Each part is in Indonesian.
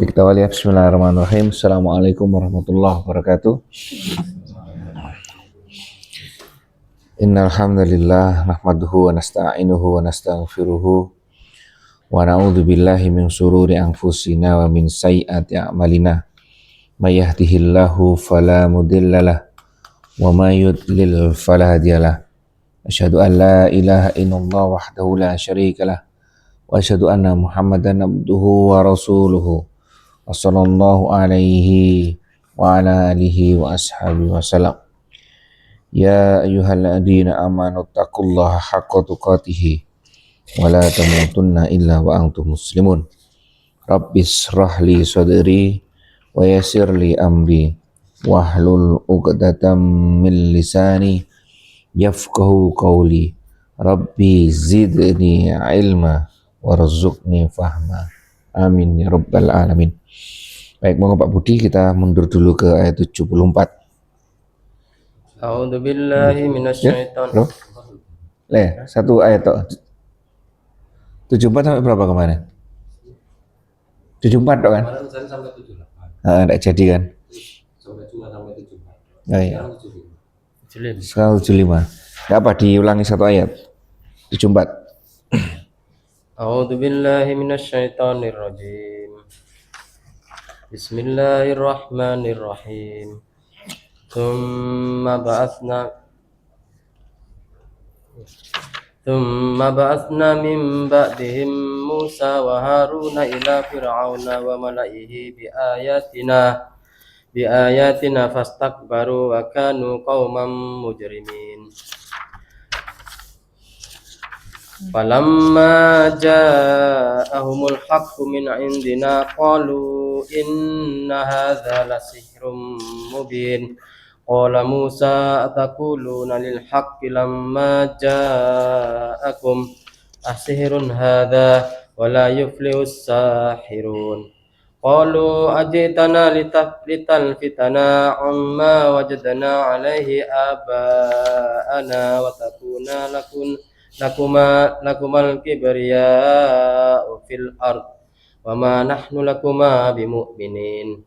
Kita lihat Bismillahirrahmanirrahim. Assalamualaikum warahmatullahi wabarakatuh. Innal hamdalillah nahmaduhu wa nasta'inuhu wa nastaghfiruhu wa na'udzu billahi min shururi anfusina wa min sayyiati a'malina. May yahdihillahu fala mudhillalah wa may yudlil fala hadiyalah. Asyhadu an la ilaha illallah wahdahu la syarikalah wa asyhadu anna Muhammadan abduhu wa rasuluhu. Wassallallahu alaihi wa ala alihi wa ashabihi wasallam. Ya ayyuhalladzina amanu taqullaha haqqa tuqatih wa la tamutunna illa wa antum muslimun. Rabbis shrah li sadri wa yassir li amri wahlul 'uqdatam min lisani yafqahu qawli. Rabbi zidni ilma warzuqni fahma. Amin ya rabbal alamin. Baik, monggo Pak Budi, kita mundur dulu ke ayat 74. A'udzu billahi minasyaitonir rajim. Satu ayat toh. 74 sampai berapa kemarin? 74 toh kan? Kemarin saya sampai 78. Enggak jadi kan? Sampai 74. Oh iya. Sekarang 75. Sekarang 75. Enggak apa, diulangi satu ayat. 74. A'udzu billahi minasyaitonir rajim. Bismillahirrahmanirrahim. Tsumma ba'atsna min ba'dihim Musa wa Haruna ila fir'auna wa mala'ihi bi ayatina fastakbaru wa kanu qauman mujrimin. Falamma ja'ahumul haqqu min 'indina qalu inna hadza lasihrun mubin. Qala Musa ataquluna lil haqqi lamma ja'akum asihrun hadza wa la yuflihus sahirun. Qalu ajitana litalfitana amma wajadna 'alaihi aba'ana wa takuna lakumal kibriya'u fil ard wa ma nahnu lakuma bimu'minin.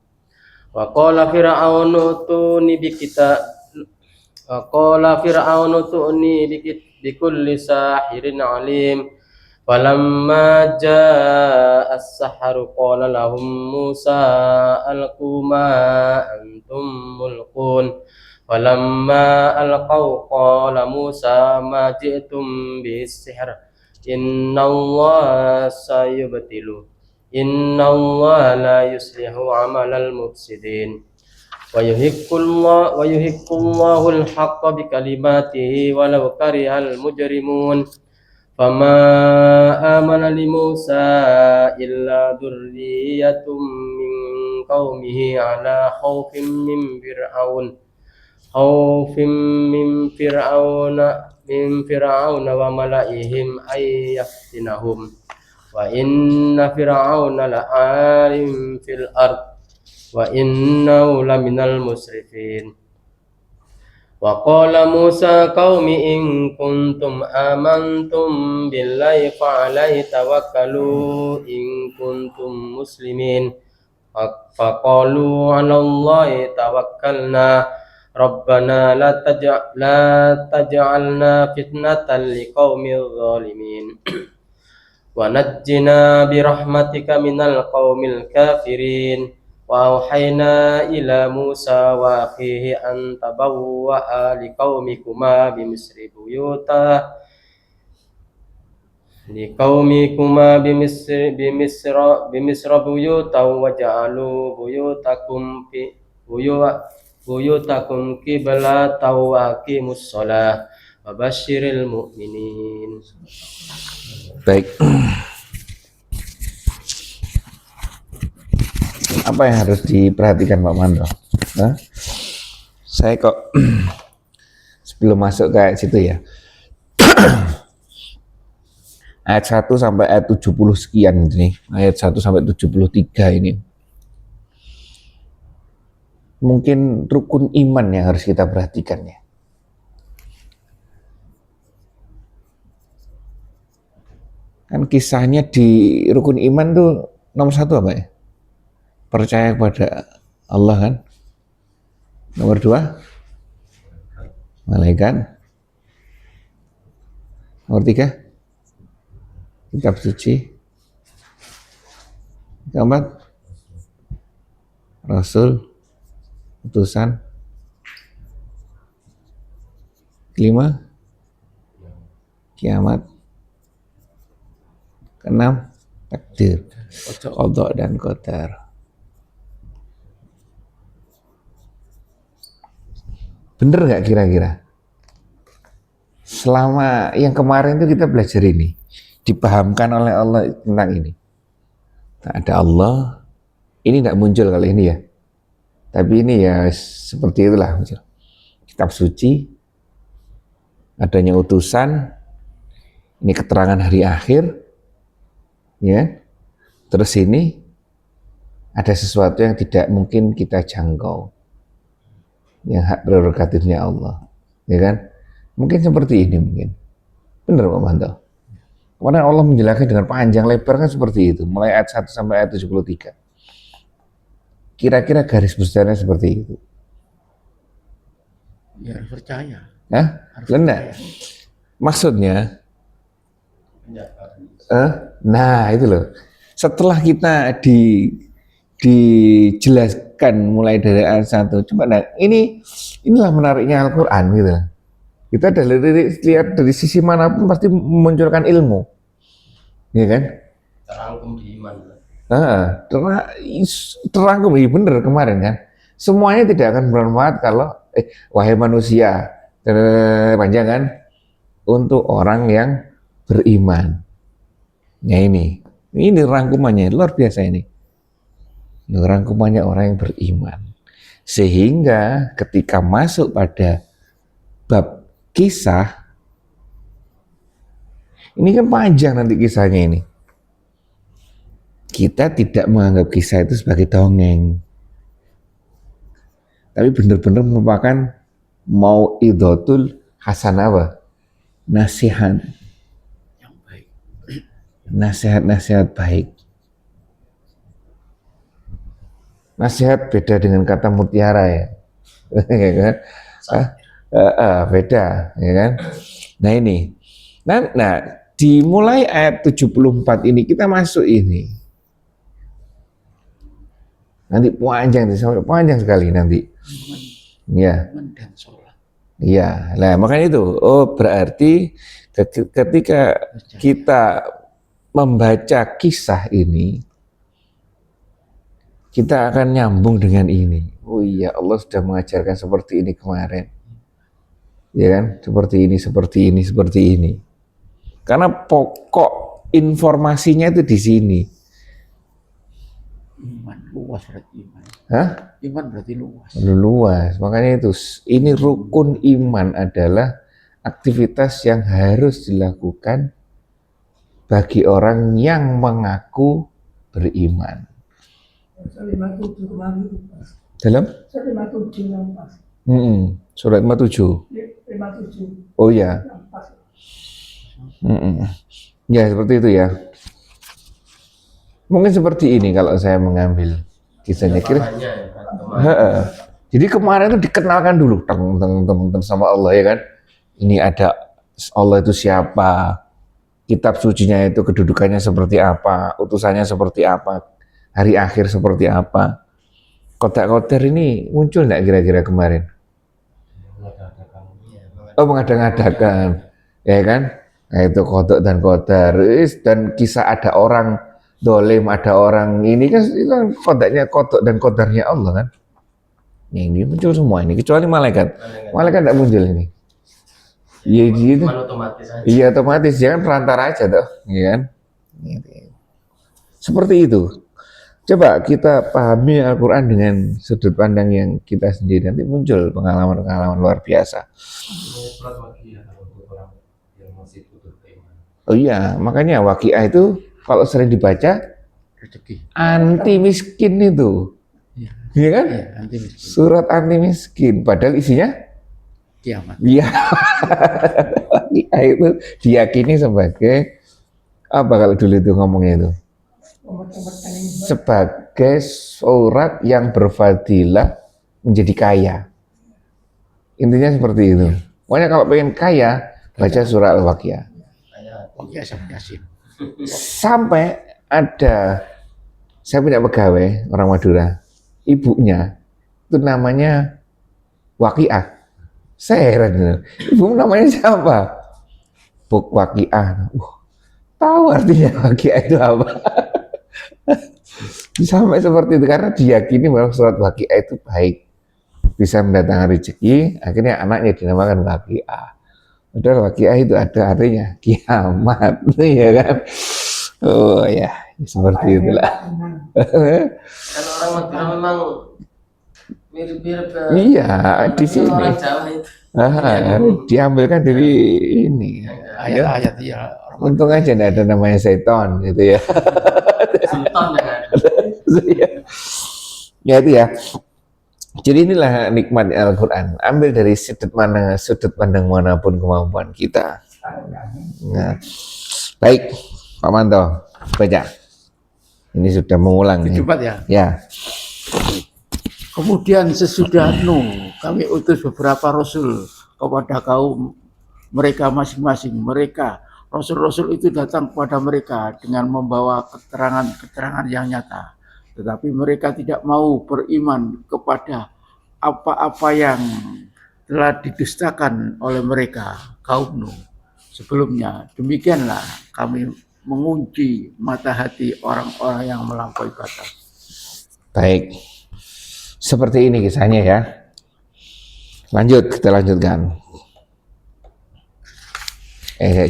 Wa qala fir'aunu tuni bikulli sahirin alim. Falamma jaa as-saharu qala lahum Musa alqu ma antum mulqun. Falamma alqaw qala Musa ma ji'tum bis-sihr innallaha sayubtilu innallaha la yuslihu 'amalal mufsidin wa yuhiqqullahu al-haqqa bi kalimatihi walau karihal mujrimun. Fama amana li Musa illa dzurriyyatun min qaumihi ala khaufin min fir'auna wa mala'ihim ay yaftinahum wa inna fir'auna la'alim fil ard wa innahu laminal musrifin. Wa qala Musa qaumi in kuntum amantum billahi fa alaihi tawakkalu in kuntum muslimin. Fa qalu 'alallahi tawakkalna Rabbana la taj'alna fitnatan liqaumil zalimin wa najjina bi rahmatika minal qaumil kafirin. Wa auhayna ila Musa wa akhihi an tabawwa'a liqaumikuma bi Misra buyuta wa ja'alu buyutakum qiblatan wa aqimus shalah wa basyiril mu'minin. Baik. Apa yang harus diperhatikan Pak Mandro? Nah, saya kok sebelum masuk ke ayat situ ya, ayat 1 sampai ayat 70 sekian ini, ayat 1 sampai 73 ini, mungkin rukun iman yang harus kita perhatikan ya. Kan kisahnya di rukun iman tuh nomor 1 apa ya? percaya kepada Allah kan. Nomor 2, malaikat. Nomor 3, kitab suci. Keempat, Rasul, utusan. Kelima, kiamat. Keenam, takdir, qada dan qadar. Bener nggak kira-kira? Selama yang kemarin itu kita belajar ini, dipahamkan oleh Allah tentang ini. Ada Allah, ini tidak muncul kali ini ya. Tapi ini ya seperti itulah muncul. Kitab suci, adanya utusan, ini keterangan hari akhir, ya. Terus ini ada sesuatu yang tidak mungkin kita jangkau, yang hak prerogatifnya Allah, ya kan? Mungkin seperti ini mungkin. Benar Pak Manto? Karena Allah menjelaskan dengan panjang lebar kan seperti itu, mulai ayat 1 sampai ayat 73. Kira-kira garis besarnya seperti itu. Ya harus percaya. Hah? Harus Enggak. percaya. Maksudnya, nah itu loh. Setelah kita dijelaskan mulai dari ayat 1, coba nah, inilah menariknya Al-Quran gitu. Kita lihat dari sisi manapun pasti memunculkan ilmu, ya kan? Terangkum di iman. Terangkum, iya bener kemarin kan. Semuanya tidak akan bermanfaat kalau wahai manusia, panjang kan, untuk orang yang beriman. Ya ini rangkumannya luar biasa ini. Rangkumannya orang yang beriman. Sehingga ketika masuk pada bab kisah, ini kan panjang nanti kisahnya ini. Kita tidak menganggap kisah itu sebagai dongeng, tapi benar-benar merupakan mau'idotul hasanah, nasihat Yang baik. nasihat baik. Nasihat beda dengan kata mutiara ya, ya kan? Beda, ya kan? Nah ini, nah dimulai ayat 74 ini kita masuk ini. Nanti panjang sekali nanti. Ya. Iman dan sholat. Iya, nah makanya itu. Oh berarti ketika kita membaca kisah ini, kita akan nyambung dengan ini. Oh iya, Allah sudah mengajarkan seperti ini kemarin. Ya kan? Seperti ini. Karena pokok informasinya itu di sini. Iman luas berarti iman. Hah? Iman berarti luas. Luas. Makanya itu, ini rukun iman adalah aktivitas yang harus dilakukan bagi orang yang mengaku beriman. Dalam? Surat 57. Oh ya. Ya seperti itu ya. Mungkin seperti ini kalau saya mengambil kisahnya. Jadi kemarin itu dikenalkan dulu teng sama Allah ya kan. Ini ada Allah itu siapa, kitab sucinya itu kedudukannya seperti apa, utusannya seperti apa, hari akhir seperti apa. Kotak-kotak ini muncul enggak kira-kira kemarin? Oh mengada-ngadakan, ya kan? Nah, itu kodok dan kodar, dan kisah ada orang dolim, ada orang ini kan itu kodaknya kodok dan kodarnya Allah kan. Ini muncul semua ini kecuali malaikat. Malaikat tidak muncul ini. Iya gitu. Iya otomatis jangan perantara aja toh, ya kan? Seperti itu. Coba kita pahami Al-Quran dengan sudut pandang yang kita sendiri, nanti muncul pengalaman-pengalaman luar biasa. Oh iya, makanya Waqiah itu kalau sering dibaca Rezeki. anti miskin itu, iya kan? Ya, anti miskin. Surat anti miskin, padahal isinya Kiamat. iya. Waqiah itu diyakini sebagai apa kalau dulu itu ngomongnya itu? sebagai surat yang berfadilah menjadi kaya. Intinya seperti itu. Pokoknya kalau pengen kaya, baca surah Al-Waqiah. Waqiah sama Yasin. Sampai ada, saya punya pegawai orang Madura, ibunya itu namanya Waqiah. Saya heran, ibu namanya siapa? Buk Waqiah. Tahu artinya Waqiah itu apa? Sampai seperti itu karena diyakini bahwa surat Waqiah itu baik, bisa mendatangkan rezeki. Akhirnya anaknya dinamakan Waqiah. Padahal Waqiah itu ada artinya kiamat, ya kan? Oh ya, seperti itulah. Kalau orang Madura memang mirip-mirip Iya, di sini. orang Jawa itu. Diambilkan dari ini. Ayat-ayat ya. Untung aja tidak ada namanya seton gitu ya. Sultan yang ada. Ya itu ya. Jadi inilah nikmat Al-Quran. Ambil dari sudut pandang manapun kemampuan kita. Nah, baik, Pak Manto, baca. Ini sudah mengulang nih. Cepat ya. Ya. Kemudian sesudah Nuh, kami utus beberapa rasul kepada kaum mereka masing-masing. Mereka, rasul-rasul itu datang kepada mereka dengan membawa keterangan-keterangan yang nyata. Tetapi mereka tidak mau beriman kepada apa-apa yang telah didustakan oleh mereka, kaum Nuh. Sebelumnya, demikianlah kami mengunci mata hati orang-orang yang melampaui batas. Baik. Seperti ini kisahnya ya. Lanjut, kita lanjutkan.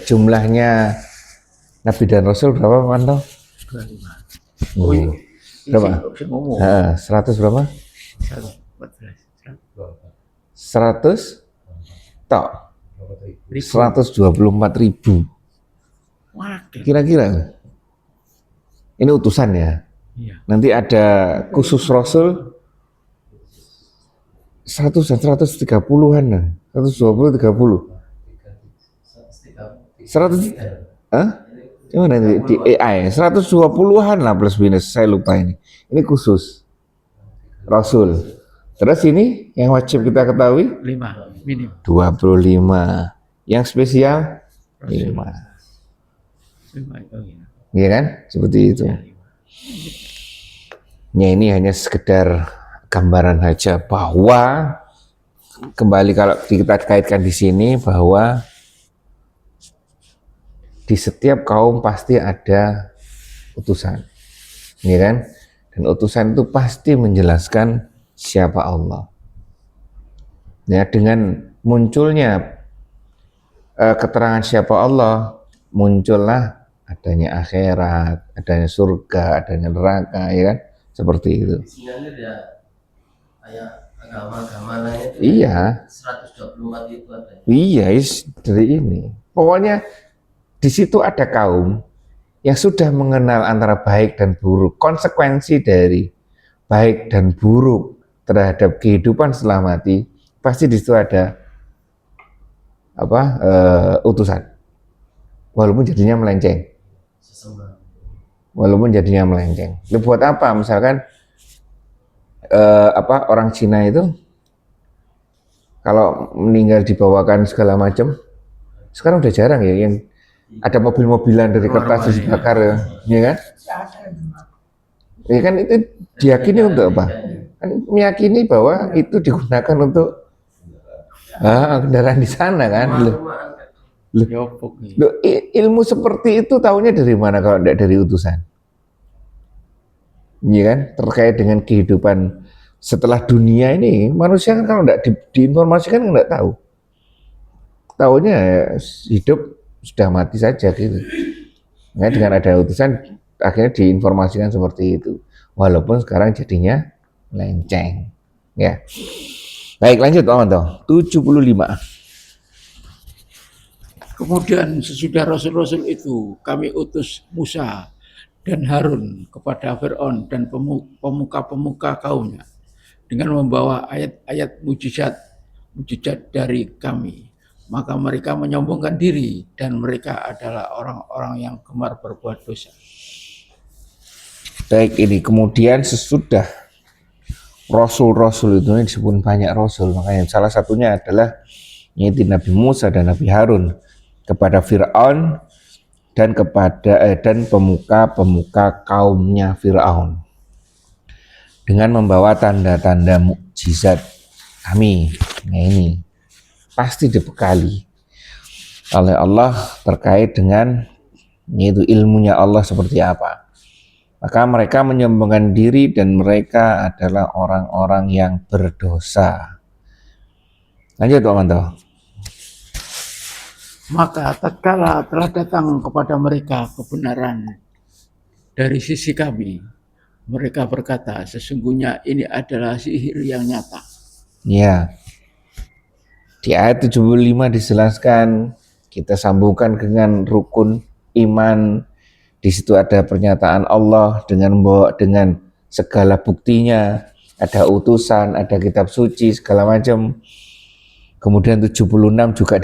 Jumlahnya Nabi dan Rasul berapa, Pak Manto? 25. Oh, iya. Berapa? 100 berapa? 100 tok. 124.000. Kira-kira. Ini utusan ya. Iya. Nanti ada khusus Rasul 100 dan 130-an. 120, 30. 100, gimana di AI? 120-an lah plus minus, saya lupa ini. Ini khusus Rasul. Terus ini yang wajib kita ketahui 5 minim. 25. Yang spesial 5. 5 oh iya. Iya kan? Seperti itu. Ya ini hanya sekedar gambaran saja bahwa kembali kalau kita kaitkan di sini bahwa di setiap kaum pasti ada utusan, ya kan? Dan utusan itu pasti menjelaskan siapa Allah. Ya, dengan munculnya keterangan siapa Allah, muncullah adanya akhirat, adanya surga, adanya neraka, ya kan? Seperti itu. Isinya ya kayak agama-agama lain itu. Iya. 124 itu ada. Iya, dari ini. Pokoknya di situ ada kaum yang sudah mengenal antara baik dan buruk, konsekuensi dari baik dan buruk terhadap kehidupan setelah mati, pasti di situ ada utusan. Walaupun jadinya melenceng. Walaupun jadinya melenceng. Itu buat apa? Misalkan orang Cina itu kalau meninggal dibawakan segala macam, sekarang udah jarang ya yang ada mobil-mobilan dari kertas dibakar ya kan? Ya kan itu diyakini untuk apa? Kan meyakini bahwa itu digunakan untuk kendaraan di sana kan? Ilmu seperti itu tahunya dari mana kalau tidak dari utusan? Iya kan? Terkait dengan kehidupan setelah dunia ini, manusia kan kalau tidak diinformasikan nggak tahu. Tahunya hidup sudah mati saja gitu. Nah, dengan ada utusan akhirnya diinformasikan seperti itu. Walaupun sekarang jadinya lenceng. Ya. Baik, lanjut Pak Manto. 75. Kemudian sesudah rasul-rasul itu kami utus Musa dan Harun kepada Fir'aun dan pemuka-pemuka kaumnya dengan membawa ayat-ayat mujizat dari kami. Maka mereka menyombongkan diri dan mereka adalah orang-orang yang gemar berbuat dosa. Baik, ini kemudian sesudah Rasul-Rasul itu disebut banyak Rasul, makanya salah satunya adalah yaitu Nabi Musa dan Nabi Harun kepada Fir'aun dan dan pemuka-pemuka kaumnya Fir'aun dengan membawa tanda-tanda mukjizat kami. Nah, ini pasti dibekali oleh Allah terkait dengan yaitu ilmunya Allah seperti apa. Maka mereka menyombongkan diri dan mereka adalah orang-orang yang berdosa. Lanjut Pak Manto. Maka tatkala telah datang kepada mereka kebenaran dari sisi kami, mereka berkata, sesungguhnya ini adalah sihir yang nyata. Ya. Di ayat 75 dijelaskan, kita sambungkan dengan rukun iman. Di situ ada pernyataan Allah dengan segala buktinya, ada utusan, ada kitab suci, segala macam. Kemudian 76 juga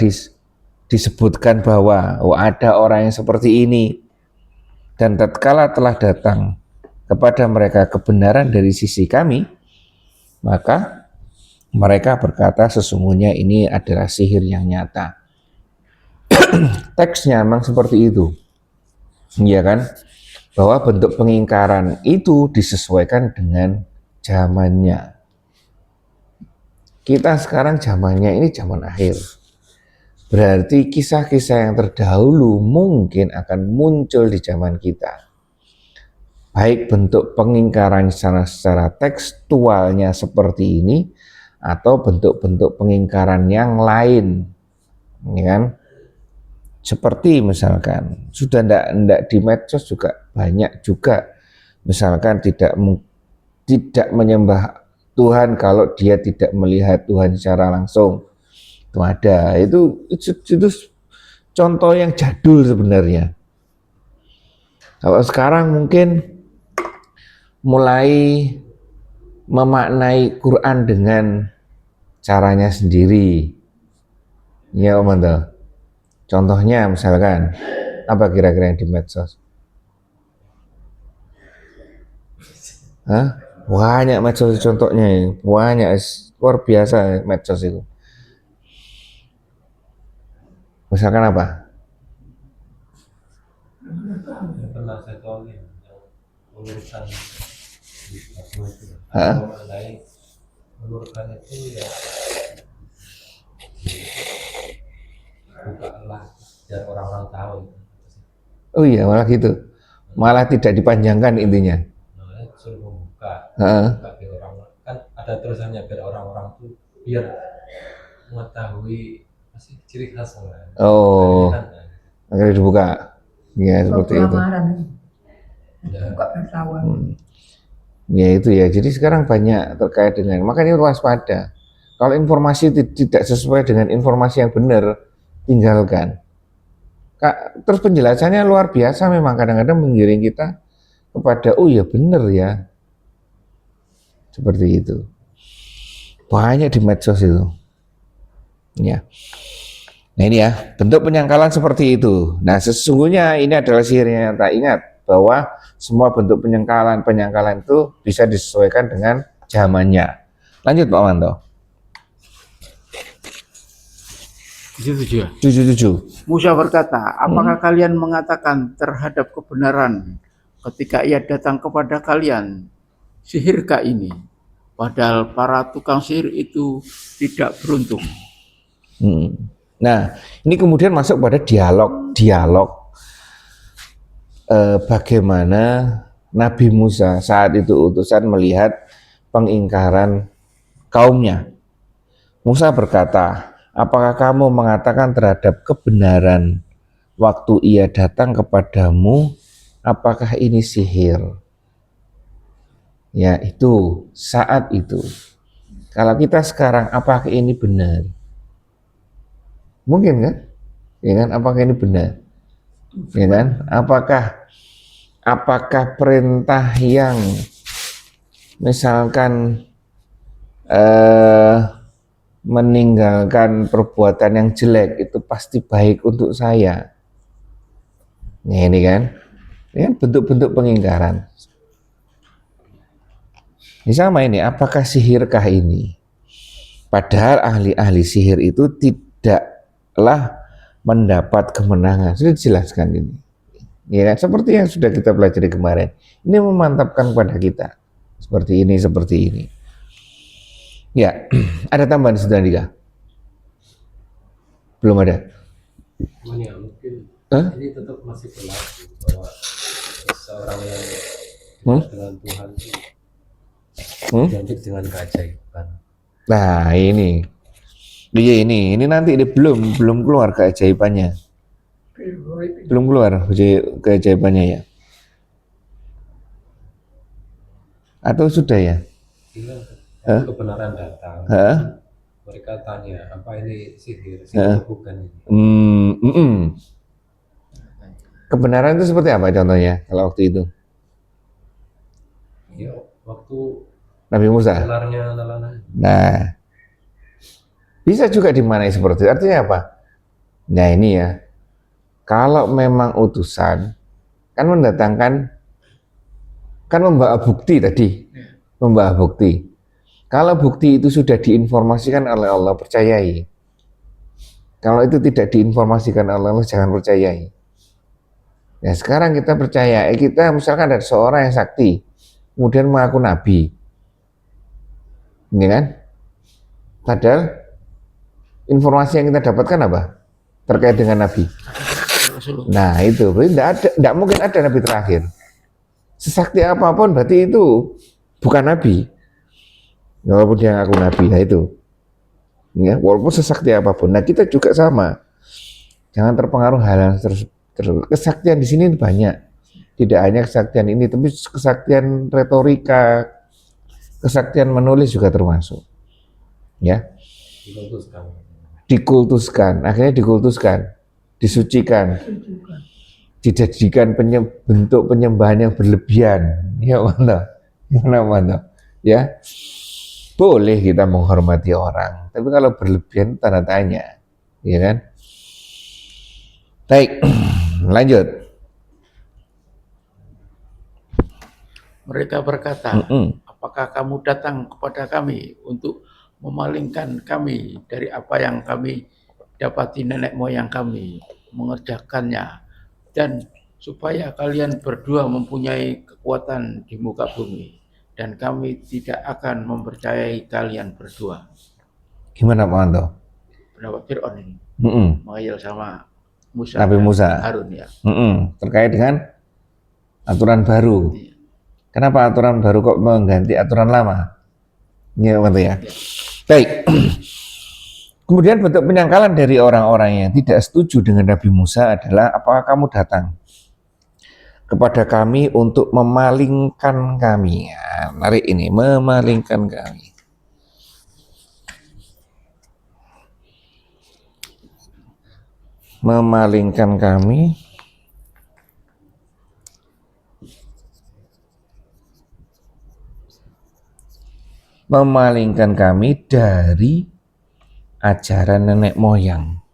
disebutkan bahwa ada orang yang seperti ini. Dan tatkala telah datang kepada mereka kebenaran dari sisi kami, maka mereka berkata sesungguhnya ini adalah sihir yang nyata. Teksnya memang seperti itu, ya kan? Bahwa bentuk pengingkaran itu disesuaikan dengan zamannya. Kita sekarang zamannya ini zaman akhir. Berarti kisah-kisah yang terdahulu mungkin akan muncul di zaman kita. Baik bentuk pengingkaran secara tekstualnya seperti ini, atau bentuk-bentuk pengingkaran yang lain, ya kan? Seperti misalkan sudah ndak di medsos juga banyak juga, misalkan tidak menyembah Tuhan kalau dia tidak melihat Tuhan secara langsung. Itu ada, itu contoh yang jadul sebenarnya. Kalau sekarang mungkin mulai memaknai Quran dengan caranya sendiri. Ya Om Anto. Contohnya misalkan apa kira-kira yang di medsos? Hah? Banyak medsos contohnya, banyak, luar biasa medsos itu. Misalkan apa? Pernah saya tahu nih urusan di agama itu. Hah? Mengenai menurutkan itu ya bukalah biar orang-orang tahu. Oh iya, malah gitu. Malah tidak dipanjangkan intinya. Nah, suruh membuka, Heeh. buka biar orang kan ada tulisannya biar orang-orang tuh biar mengetahui masih ciri khas lah. Oh, Kan, akhirnya dibuka. Ya seperti itu. ya, Ya itu ya. Jadi sekarang banyak terkait dengan, makanya waspada. Kalau informasi tidak sesuai dengan informasi yang benar, tinggalkan. Terus penjelasannya luar biasa memang, kadang-kadang menggiring kita kepada oh ya benar ya. Seperti itu. Banyak di medsos itu. Ya. Nah ini ya, bentuk penyangkalan seperti itu. Nah sesungguhnya ini adalah sihirnya yang tak ingat bahwa semua bentuk penyangkalan itu bisa disesuaikan dengan zamannya. Lanjut Pak Manto. 77. Musa berkata, apakah kalian mengatakan terhadap kebenaran ketika ia datang kepada kalian, sihirkah ini? Padahal para tukang sihir itu tidak beruntung. Nah, ini kemudian masuk pada dialog bagaimana Nabi Musa saat itu utusan melihat pengingkaran kaumnya. Musa berkata, apakah kamu mengatakan terhadap kebenaran waktu ia datang kepadamu, apakah ini sihir? Ya itu, saat itu. Kalau kita sekarang, apakah ini benar? Mungkin kan? Ya kan? Apakah ini benar? Ya kan? Apakah perintah yang misalkan meninggalkan perbuatan yang jelek itu pasti baik untuk saya? Nah, ini kan bentuk-bentuk pengingkaran. Ini sama ini, apakah sihirkah ini? Padahal ahli-ahli sihir itu tidaklah mendapat kemenangan. Sudah dijelaskan ini. Ya kan? Seperti yang sudah kita pelajari kemarin. Ini memantapkan pada kita. Seperti ini, seperti ini. Ya, ada tambahan sudah Andika? Belum ada? Cuman ya mungkin Hah? ini tetap masih berlaku bahwa seseorang yang Hmm? dekat dengan Tuhan itu identik dengan keajaiban. Nah ini, iya ini nanti belum keluar keajaibannya, belum keluar keajaibannya ya, atau sudah ya? Bila Hah? kebenaran datang, Hah? mereka tanya apa ini sihir atau bukan ini. Kebenaran itu seperti apa contohnya kalau waktu itu? Ya waktu Nabi Musa. kelarnya nalana. Nah, bisa juga dimaknai seperti itu. Artinya apa? Nah ini ya, kalau memang utusan kan mendatangkan, kan membawa bukti tadi, membawa bukti. Kalau bukti itu sudah diinformasikan oleh Allah, percayai. Kalau itu tidak diinformasikan oleh Allah, jangan percayai. Ya sekarang kita percaya, kita misalkan ada seorang yang sakti, kemudian mengaku nabi, ini kan? Padahal informasi yang kita dapatkan apa? Terkait dengan nabi. Nah itu, berarti tidak mungkin ada nabi terakhir. Sesakti apapun berarti itu bukan nabi. Walaupun dia ngaku nabi, nah itu. Ya, walaupun sesakti apapun. Nah kita juga sama. Jangan terpengaruh hal terus. Kesaktian di sini banyak. Tidak hanya kesaktian ini, tapi kesaktian retorika, kesaktian menulis juga termasuk. Ya. Dikultuskan, akhirnya dikultuskan, disucikan, dijadikan bentuk penyembahan yang berlebihan. Ya mana? Ya. Boleh kita menghormati orang, tapi kalau berlebihan tanda tanya, ya kan? Baik, lanjut. Mereka berkata, apakah kamu datang kepada kami untuk memalingkan kami dari apa yang kami dapati nenek moyang kami mengerjakannya, dan supaya kalian berdua mempunyai kekuatan di muka bumi, dan kami tidak akan mempercayai kalian berdua. Gimana Pak Anto? Pendapat Fir'aun ini, menghayal sama Musa, Nabi Musa, Harun ya. Terkait dengan aturan baru. Iya. Kenapa aturan baru kok mengganti aturan lama? Ya, ya. Baik. Kemudian bentuk penyangkalan dari orang-orang yang tidak setuju dengan Nabi Musa adalah, apakah kamu datang kepada kami untuk memalingkan kami? Ya, menarik ini, memalingkan kami. Memalingkan kami dari ajaran nenek moyang.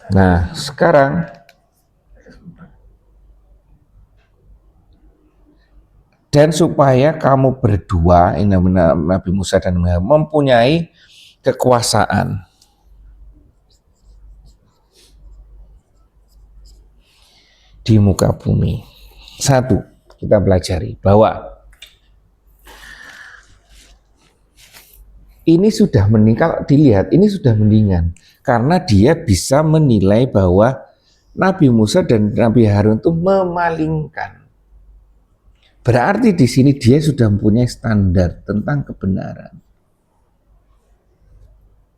Nah, sekarang dan supaya kamu berdua, ini Nabi Musa dan Nabi mempunyai kekuasaan. Di muka bumi. Satu, kita pelajari bahwa ini sudah meningkat, dilihat ini sudah mendingan karena dia bisa menilai bahwa Nabi Musa dan Nabi Harun itu memalingkan. Berarti di sini dia sudah mempunyai standar tentang kebenaran.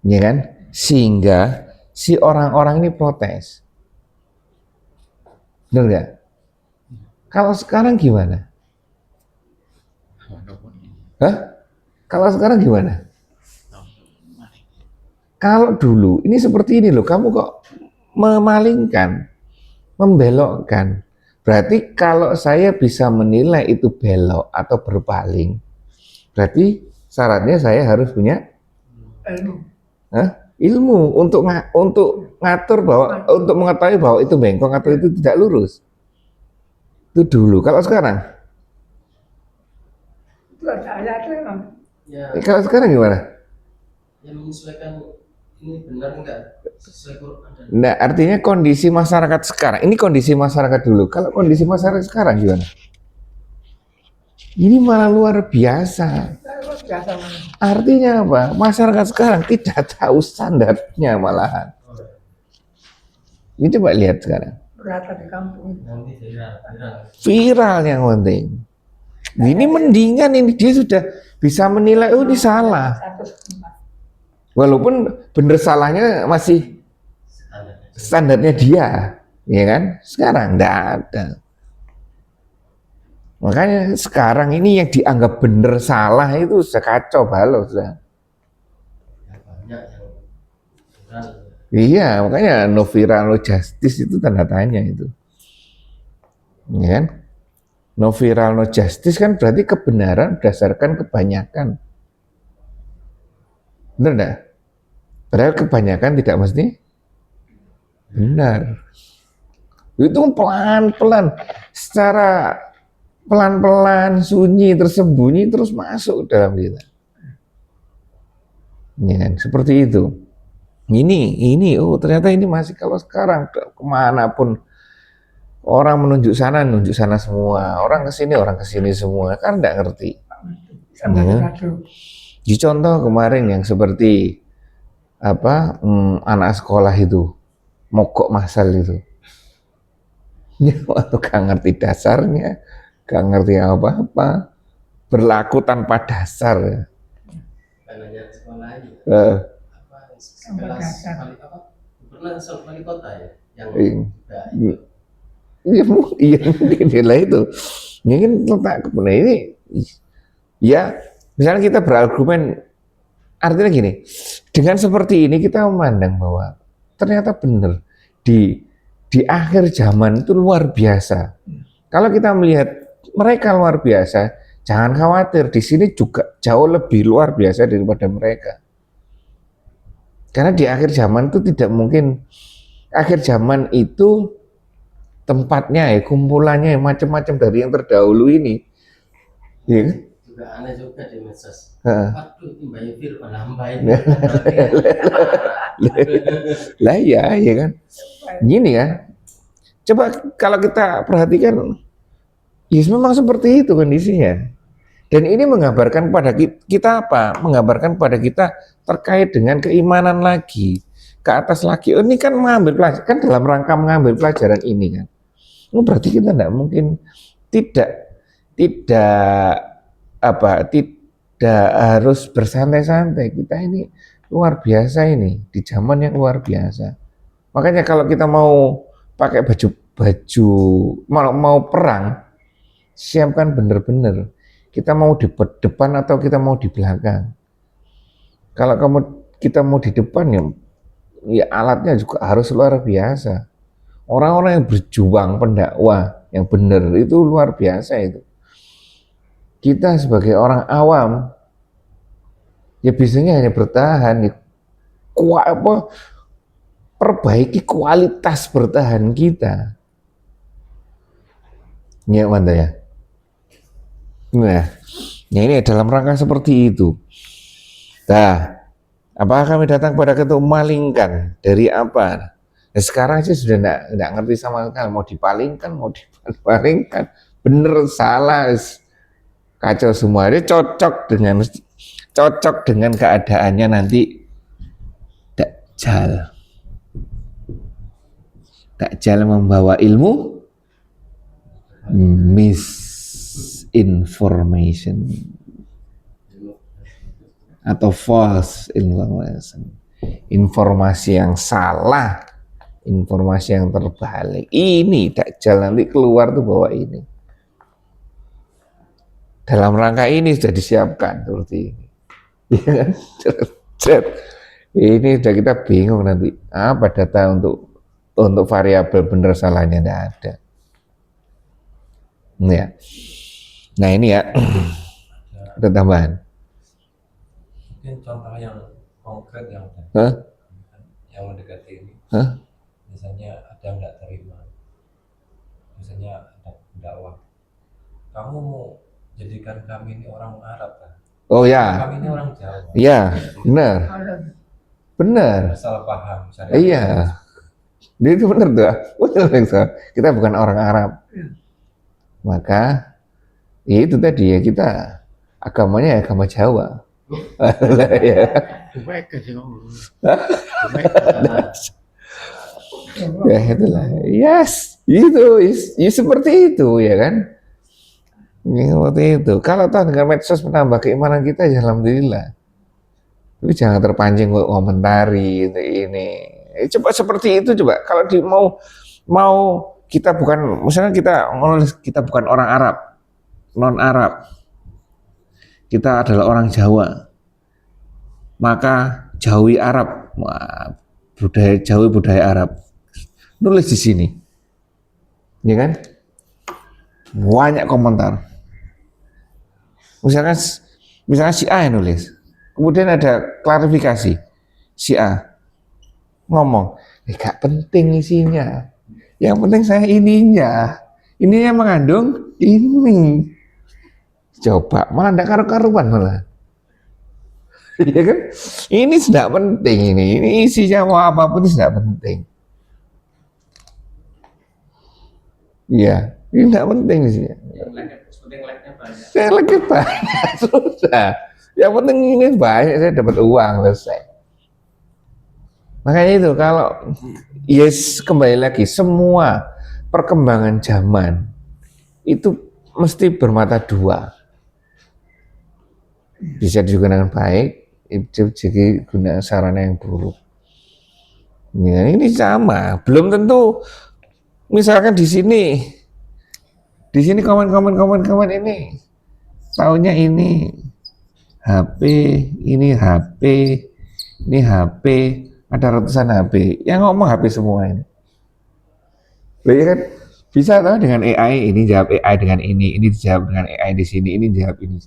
Ya kan? Sehingga si orang-orang ini protes. Benar nggak? Kalau sekarang gimana? Hah? Kalau sekarang gimana? Kalau dulu ini seperti ini loh, kamu kok memalingkan, membelokkan. Berarti kalau saya bisa menilai itu belok atau berpaling, berarti syaratnya saya harus punya ilmu untuk ngatur bahwa untuk mengetahui bahwa itu bengkok atau itu tidak lurus. Itu dulu. Kalau sekarang? Itu ada ayatnya kan. Ya, Kalau sekarang gimana? yang menyesuaikan ini benar enggak sesuai Quran dan Nah, artinya kondisi masyarakat sekarang. Ini kondisi masyarakat dulu. Kalau kondisi masyarakat sekarang gimana? Ini malah luar biasa. Biasa mana. Artinya apa? Masyarakat sekarang tidak tahu standarnya malahan. Ini coba lihat sekarang. Berata di kampung. nanti viral. Viral yang penting. Ini mendingan ini dia sudah bisa menilai, oh ini salah. 1,4. Walaupun bener salahnya masih standarnya dia, ya kan? Sekarang enggak ada. Makanya sekarang ini yang dianggap bener salah itu sudah kacau balau sudah. Banyak yang viral. Iya, makanya no viral no justice itu tanda tanya itu. Ya kan? No viral no justice kan berarti kebenaran berdasarkan kebanyakan. Benar enggak? Padahal kebanyakan tidak mesti benar. Itu pelan-pelan, secara pelan-pelan, sunyi, tersembunyi, terus masuk dalam kita. Ya kan? Seperti itu. Ini, oh ternyata ini masih kalau sekarang kemanapun orang menunjuk sana semua. Orang ke sini semua. Kan enggak ngerti. Sampai Ya. satu. Di contoh kemarin yang seperti apa anak sekolah itu mogok masal itu. Ya, waktu gak ngerti dasarnya, gak ngerti apa-apa, berlaku tanpa dasar. Ya. Karena sekolah aja. Apa Sampai sekelas dasar. apa? Pernah wali kota ya yang Iya. juga Iya mungkin lah itu. Ini kan letak kebenaran ini. Ya, misalnya kita berargumen, artinya gini, dengan seperti ini kita memandang bahwa ternyata benar di akhir zaman itu luar biasa. Kalau kita melihat mereka luar biasa, jangan khawatir, di sini juga jauh lebih luar biasa daripada mereka. Karena di akhir zaman itu tidak mungkin, akhir zaman itu tempatnya ya, kumpulannya ya, macam-macam dari yang terdahulu ini. Ya kan? juga aneh juga di medsos. Heeh. Waduh, timbahin Firman lambai. Lah ya kan. Gini kan. Coba kalau kita perhatikan, ya memang seperti itu kondisinya. Dan ini menggambarkan pada kita apa? Menggambarkan pada kita terkait dengan keimanan lagi, ke atas lagi. Oh, ini kan mengambil pelajaran, kan dalam rangka mengambil pelajaran ini kan. Oh, berarti kita tidak mungkin tidak harus bersantai-santai. Kita ini luar biasa ini di zaman yang luar biasa. Makanya kalau kita mau pakai baju mau perang, siapkan benar-benar. Kita mau di depan atau kita mau di belakang. Kalau kita mau di depan ya alatnya juga harus luar biasa. Orang-orang yang berjuang pendakwah yang benar itu luar biasa itu. Kita sebagai orang awam ya biasanya hanya bertahan, ya, perbaiki kualitas bertahan kita. Ya mantap ya. Nah, ini dalam rangka seperti itu. Nah, apakah kami datang pada ketua malingkan dari apa? Nah, sekarang sih sudah enggak ngerti sama sekali, mau dipalingkan, mau dipalingkan, bener salah, kacau semua. Ini cocok dengan keadaannya nanti Dajjal membawa ilmu misinformation atau false information, informasi yang salah, informasi yang terbalik. Ini Dajjal nanti keluar tuh bawa ini. Dalam rangka ini sudah disiapkan seperti ini. Ini sudah kita bingung nanti apa data untuk variabel benar salahnya tidak ada. Ya. Nah ini ya ada tambahan. Mungkin contoh yang konkret yang Hah? yang mendekati ini. Hah? Misalnya ada yang nggak terima, misalnya ada dakwah, kamu mau jadikan kami ini orang Arab kan? Oh ya, Kami ini orang Jawa. iya, benar, benar. Salah paham. Iya, dia itu benar tuh, benar itu. Kita bukan orang Arab, maka ya itu tadi ya kita agamanya agama Jawa. Ya. Mereka sih ngomong. Ya itulah, yes, itu, ya seperti itu ya kan, ya, seperti itu. Kalau tahu dengan medsos menambah keimanan kita, ya alhamdulillah. Tapi jangan terpancing kok komentari ini. Coba seperti itu coba. Kalau mau kita bukan, misalnya kita bukan orang Arab, non Arab, kita adalah orang Jawa, maka jauhi Arab. Wah, jauhi budaya Arab. Nulis di sini, ya kan? Banyak komentar. Misalnya si A yang nulis, kemudian ada klarifikasi. Si A ngomong, gak penting isinya. Yang penting saya ininya mengandung ini. Coba, malah tidak karu-karuan malah. Ya kan? Ini tidak penting ini isinya mau apapun itu tidak penting. Iya, ini tidak penting isinya. Saya lagi banyak, susah. Yang penting ini banyak, saya dapat uang, selesai. Makanya itu kalau kembali lagi, semua perkembangan zaman itu mesti bermata dua. Bisa digunakan baik, itu juga guna sarana yang buruk. Ya, ini sama, belum tentu. Misalkan di sini komen ini, taunya ini HP, ini HP, ada ratusan HP, yang ngomong HP semua ini. Berarti kan bisa tahu dengan AI, ini jawab AI dengan ini dijawab dengan AI di sini, ini jawab ini.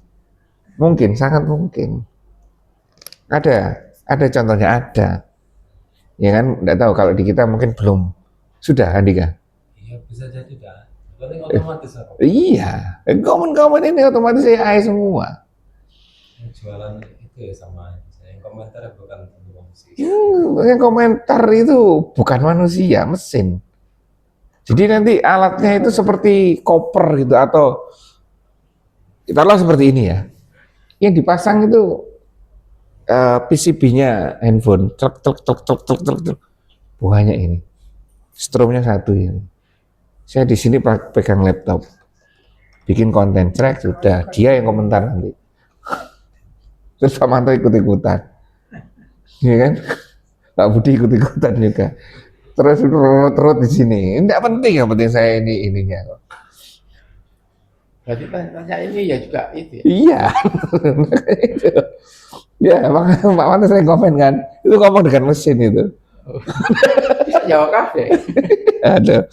Mungkin, sangat mungkin. Ada contohnya ada. Ya kan, enggak tahu kalau di kita mungkin belum. Sudah, Andika? Iya, bisa jadi dah. Paling otomatis apa? Iya, komen ini otomatis AI semua. Yang jualan itu ya sama aja. Yang komentar bukan manusia. Yang komentar itu bukan manusia, mesin. Jadi nanti alatnya itu seperti koper gitu, atau taruhlah seperti ini ya. Yang dipasang itu PCB-nya handphone, truk. Buahnya ini, stromnya satu ini. Saya di sini pegang laptop, bikin konten, sudah dia yang komentar nanti. Terus Pak Manto ikut-ikutan, ya kan? Pak Budi ikut-ikutan juga. Terus di sini, tidak penting, yang penting saya ininya. Berarti tanya ini ya juga itu ya? Iya. Ya, makanya Pak Manto saya komen kan, itu ngomong dengan mesin itu. Bisa jawab kafe. Aduh,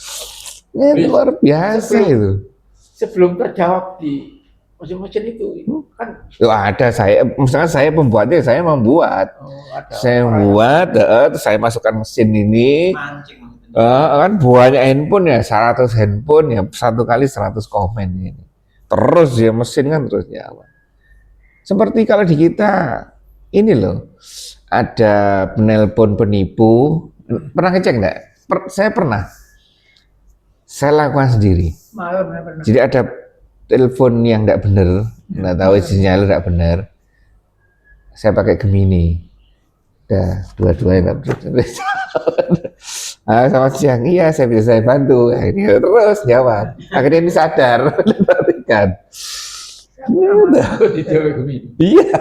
ini luar biasa itu. Sebelum terjawab di mesin-mesin itu kan Ada misalnya saya pembuatnya, saya membuat. Saya buat, terus saya masukkan mesin ini. Kan buahnya handphone ya, 100 handphone ya, satu kali 100 komen ini. Terus ya mesin kan terus jawab. Seperti kalau di kita, ini loh, ada penelpon penipu. Pernah ngecek enggak? Saya pernah. Saya lakukan sendiri. Jadi ada telepon yang enggak benar, enggak tahu sinyal enggak benar. Saya pakai Gemini. Dua-duanya enggak benar. Selamat siang, iya saya bisa bantu. Akhirnya terus jawab. Akhirnya ini sadar, kan? Udah. Iya,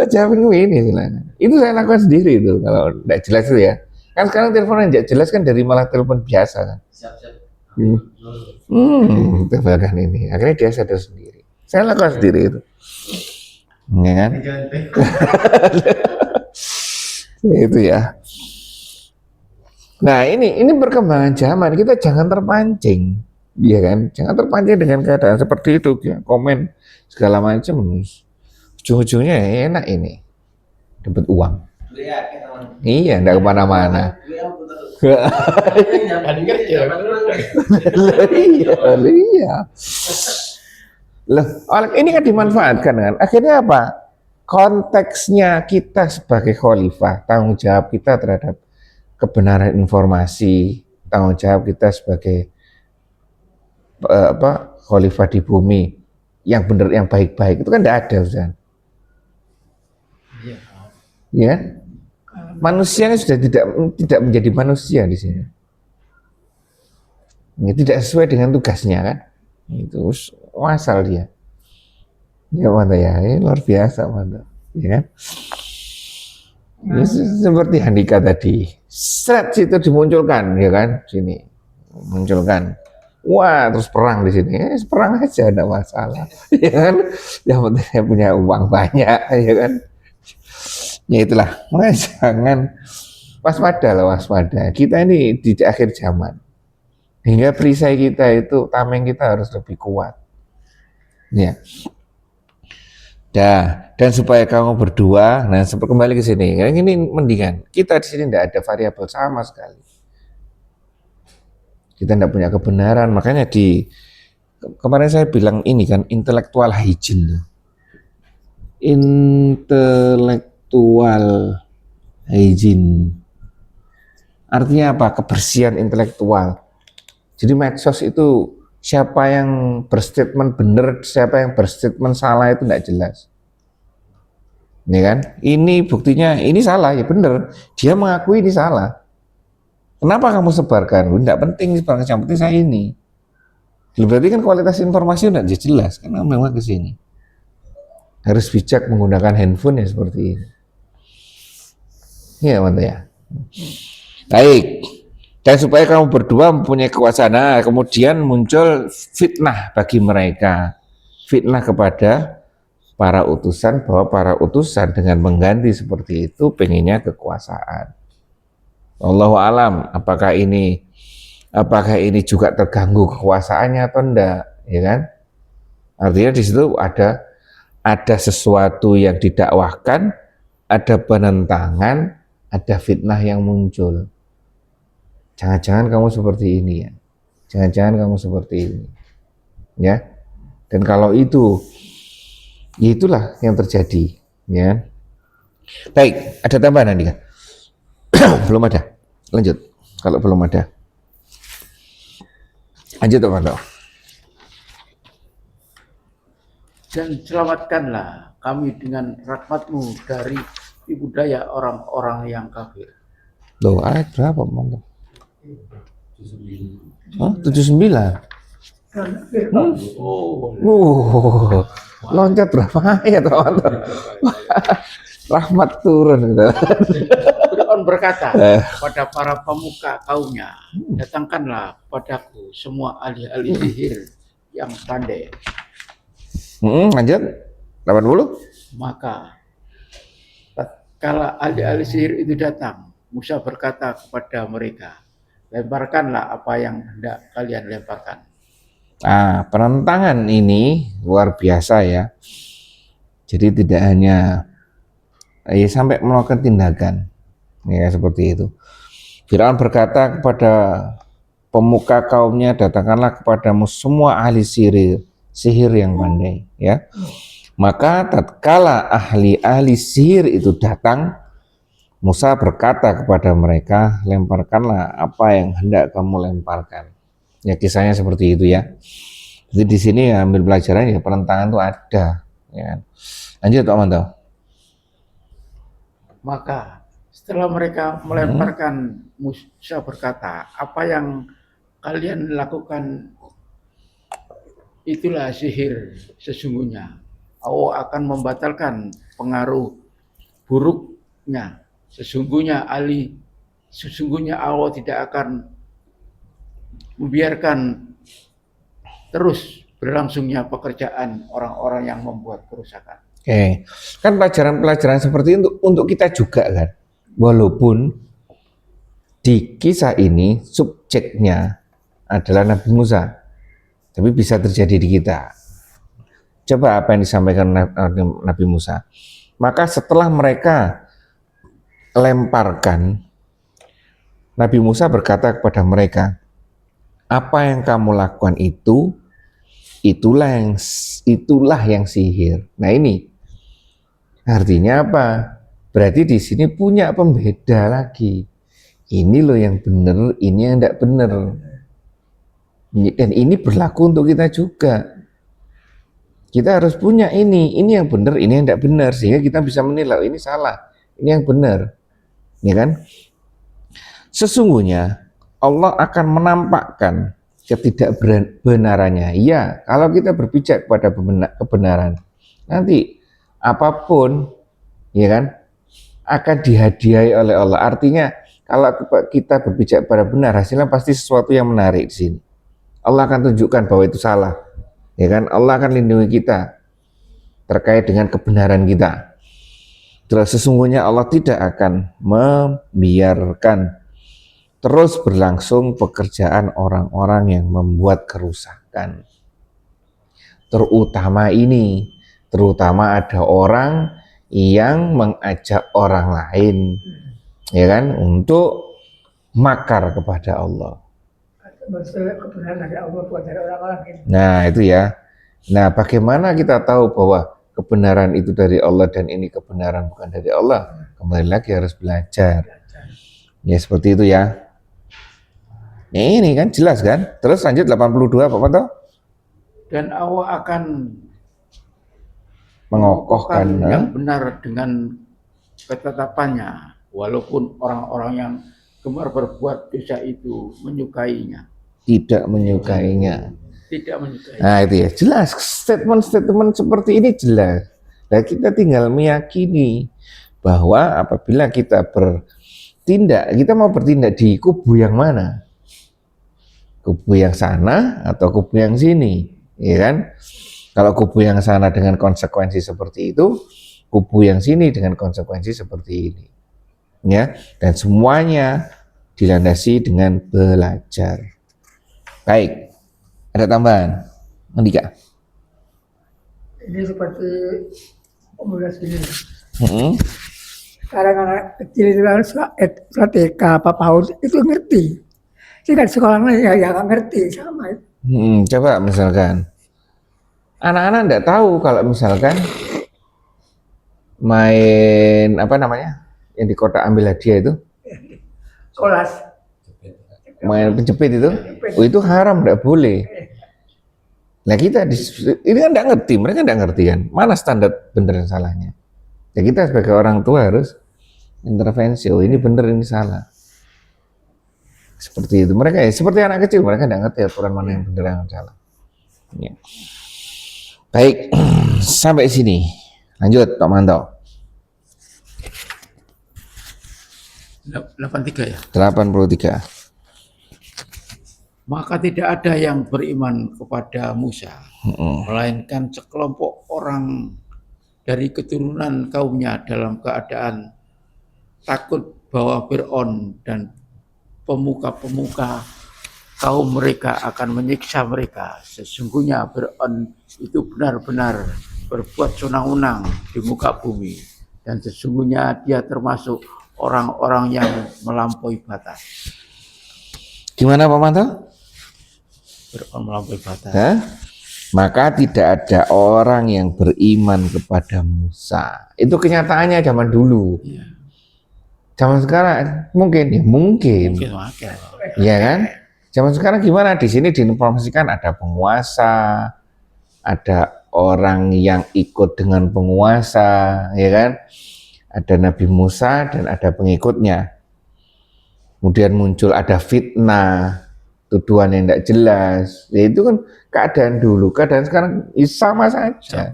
jawab ini silakan. Itu saya lakukan sendiri itu. Kalau enggak jelas itu ya. Kan sekarang telepon enggak jelas kan dari malah telepon biasa kan. Siap. Tebakan ini. Akhirnya dia sadar sendiri. Saya lakukan sendiri itu. Ya kan? Itu ya. Nah ini perkembangan zaman, kita jangan terpancing, ya kan? Jangan terpancing dengan keadaan seperti itu, ya. Komen segala macam, ujung-ujungnya enak ini, dapat uang. Iya, enggak kemana-mana. Loh, iya. Loh, ini kan dimanfaatkan kan. Akhirnya apa? Konteksnya kita sebagai khalifah, tanggung jawab kita terhadap kebenaran informasi, tanggung jawab kita sebagai khalifah di bumi yang benar, yang baik-baik itu kan tidak ada, Ustaz. Ya, manusianya sudah tidak menjadi manusia di sini. Ini tidak sesuai dengan tugasnya kan? Itu wasal dia. Ya mantap ya, ini luar biasa mantap, ya kan? Ini seperti Handika tadi, set situ dimunculkan, ya kan? Sini munculkan, wah terus perang di sini, perang aja ada masalah, ya kan? Yang penting saya punya uang banyak, ya kan? Ya itulah, jangan waspada lah, waspada. Kita ini di akhir zaman, hingga perisai kita itu, tameng kita harus lebih kuat, ya. Dan supaya kamu berdua, nah kembali ke sini, ini mendingan. Kita di sini tidak ada variabel sama sekali. Kita tidak punya kebenaran, makanya kemarin saya bilang ini kan intelektual hygiene. Intelektual hygiene. Artinya apa? Kebersihan intelektual. Jadi medsos itu siapa yang berstatement benar, siapa yang berstatement salah itu tidak jelas. Ini kan? Ini buktinya ini salah, ya benar. Dia mengakui ini salah. Kenapa kamu sebarkan? Tidak penting sebarkan, yang penting saya ini. Berarti kan kualitas informasi tidak jelas, karena memang ke sini. Harus bijak menggunakan handphone ya seperti ini. Iya, mantap ya. Baik. Dan supaya kamu berdua mempunyai kekuasaan, nah, kemudian muncul fitnah bagi mereka. Fitnah kepada para utusan, bahwa para utusan dengan mengganti seperti itu pengennya kekuasaan. Allahu alam, apakah ini juga terganggu kekuasaannya atau enggak, ya kan? Artinya di situ ada sesuatu yang didakwahkan, ada penentangan, ada fitnah yang muncul. Jangan-jangan kamu seperti ini ya. Jangan-jangan kamu seperti ini. Ya. Dan kalau itu, ya itulah yang terjadi, ya. Baik, ada tambahan nanti kan? Belum ada. Lanjut. Kalau belum ada. Lanjut Pak. Dan selamatkanlah kami dengan rahmatmu dari tipu daya orang-orang yang kafir. Loh, ayat berapa, Mantap? 79. Loncat berapa ayat, teman-teman? Rahmat turun. Fir'aun berkata pada para pemuka kaumnya, datangkanlah padaku semua ahli-ahli sihir yang pandai. Lanjut 80. Maka tatkala ahli-ahli sihir itu datang, Musa berkata kepada mereka, lemparkanlah apa yang hendak kalian lemparkan. Penentangan ini luar biasa ya. Jadi tidak hanya sampai melakukan tindakan, ya seperti itu. Firaun berkata kepada pemuka kaumnya, datangkanlah kepadamu semua ahli sihir yang pandai, ya. Maka tatkala ahli sihir itu datang, Musa berkata kepada mereka, lemparkanlah apa yang hendak kamu lemparkan. Ya kisahnya seperti itu ya. Jadi di sini ya, ambil pelajaran ya, penentangan itu ada. Ya. Lanjut Pak Manto. Maka setelah mereka melemparkan, Musa berkata, apa yang kalian lakukan itulah sihir sesungguhnya. Allah akan membatalkan pengaruh buruknya. Sesungguhnya Allah tidak akan membiarkan terus berlangsungnya pekerjaan orang-orang yang membuat kerusakan. Oke, kan pelajaran-pelajaran seperti itu untuk kita juga kan. Walaupun di kisah ini subjeknya adalah Nabi Musa, tapi bisa terjadi di kita. Coba apa yang disampaikan Nabi Musa. Maka setelah mereka lemparkan, Nabi Musa berkata kepada mereka, apa yang kamu lakukan itu, itulah yang sihir. Nah ini artinya apa? Berarti di sini punya pembeda lagi. Ini loh yang benar, ini yang tidak benar. Dan ini berlaku untuk kita juga. Kita harus punya ini yang benar, ini yang tidak benar, sehingga kita bisa menilai ini salah, ini yang benar, ya kan? Sesungguhnya Allah akan menampakkan ketidakbenarannya. Ya, kalau kita berpijak pada kebenaran, nanti apapun, ya kan, akan dihadiahi oleh Allah. Artinya, kalau kita berpijak pada benar, hasilnya pasti sesuatu yang menarik di sini. Allah akan tunjukkan bahwa itu salah. Ya kan, Allah akan lindungi kita terkait dengan kebenaran kita. Terus sesungguhnya Allah tidak akan membiarkan terus berlangsung pekerjaan orang-orang yang membuat kerusakan. Terutama ada orang yang mengajak orang lain, ya kan, untuk makar kepada Allah. Maksudnya kebenaran dari Allah buat dari orang-orang ini. Nah itu ya. Nah bagaimana kita tahu bahwa kebenaran itu dari Allah dan ini kebenaran bukan dari Allah? Kembali lagi harus belajar. Ya seperti itu ya. Nah, ini kan jelas kan? Terus lanjut 82 Pak Manto. Dan Allah akan Mengokohkan yang benar dengan ketetapannya, walaupun orang-orang yang gemar berbuat dosa itu menyukainya. tidak menyukainya. Tidak menyukai. Nah itu ya jelas, statement-statement seperti ini jelas. Nah kita tinggal meyakini bahwa apabila kita mau bertindak di kubu yang mana, kubu yang sana atau kubu yang sini, ya kan? Kalau kubu yang sana dengan konsekuensi seperti itu, kubu yang sini dengan konsekuensi seperti ini, ya. Dan semuanya dilandasi dengan belajar. Baik, ada tambahan, Andika? Ini seperti pemuda sini. Mm-hmm. Sekarang anak kecil itu kan suka TK, apa PAUD itu ngerti. Sih kan sekolah lain ya nggak ngerti sama itu. Coba misalkan anak-anak enggak tahu kalau misalkan main apa namanya yang di kotak ambil hadiah itu, Kolas. main penjepit itu haram, enggak boleh. Nah kita ini kan enggak ngerti, mereka enggak ngerti kan mana standar benar dan salahnya. Ya kita sebagai orang tua harus intervensi, oh ini benar ini salah. Seperti itu, mereka ya seperti anak kecil, mereka enggak ngerti aturan mana yang benar yang salah. Ya. Baik, sampai sini. Lanjut Pak Manto. 83 ya. 83. Maka tidak ada yang beriman kepada Musa, melainkan sekelompok orang dari keturunan kaumnya dalam keadaan takut bahwa Fir'aun dan pemuka-pemuka kaum mereka akan menyiksa mereka. Sesungguhnya Fir'aun itu benar-benar berbuat senang-senang di muka bumi, dan sesungguhnya dia termasuk orang-orang yang melampaui batas. Gimana Pak Manto? Fir'aun melampaui batas. Maka tidak ada orang yang beriman kepada Musa. Itu kenyataannya zaman dulu. Ya. Zaman sekarang mungkin. Mungkin wakil. Iya kan? Zaman sekarang gimana? Di sini diinformasikan ada penguasa, ada orang yang ikut dengan penguasa, ya kan? Ada Nabi Musa dan ada pengikutnya. Kemudian muncul ada fitnah, tuduhan yang tidak jelas. Ya itu kan keadaan dulu, keadaan sekarang sama saja.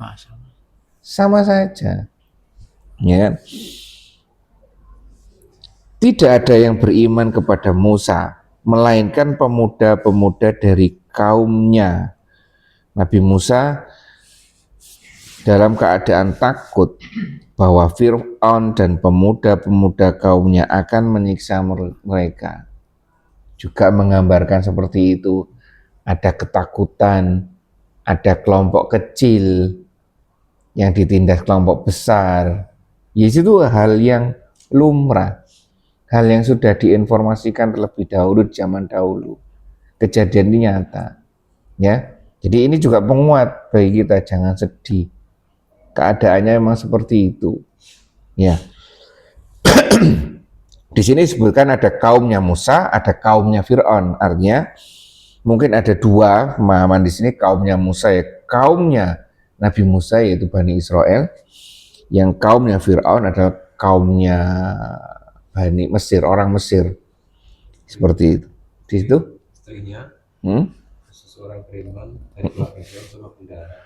Sama saja. Ya. Tidak ada yang beriman kepada Musa, melainkan pemuda-pemuda dari kaumnya. Nabi Musa dalam keadaan takut bahwa Fir'aun dan pemuda-pemuda kaumnya akan menyiksa mereka. Juga menggambarkan seperti itu, ada ketakutan, ada kelompok kecil yang ditindas kelompok besar. Ya itu hal yang lumrah. Hal yang sudah diinformasikan terlebih dahulu di zaman dahulu. Kejadian ini nyata. Ya. Jadi ini juga penguat bagi kita, jangan sedih. Keadaannya memang seperti itu. Ya. Di sini disebutkan ada kaumnya Musa, ada kaumnya Fir'aun. Artinya mungkin ada dua pemahaman di sini, kaumnya Musa ya, kaumnya Nabi Musa yaitu Bani Israel, yang kaumnya Fir'aun adalah kaumnya Bani Mesir, orang Mesir. Seperti itu. Di situ? Istrinya Hmm? seseorang beriman dari keluarga Fir'aun sama bendahara.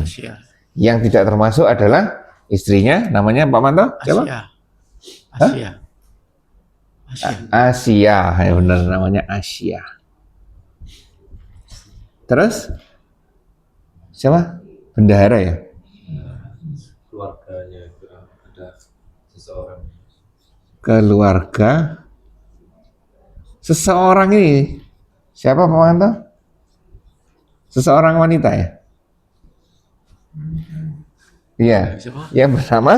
Asia. Yang tidak termasuk adalah istrinya, namanya Pak Manto? Siapa? Asia. Asia, ya benar namanya Asia. Terus siapa? Bendahara ya? Keluarganya itu ada seseorang. Keluarga seseorang ini siapa Pak Manto? Seseorang wanita ya? Iya. Siapa? Yang bernama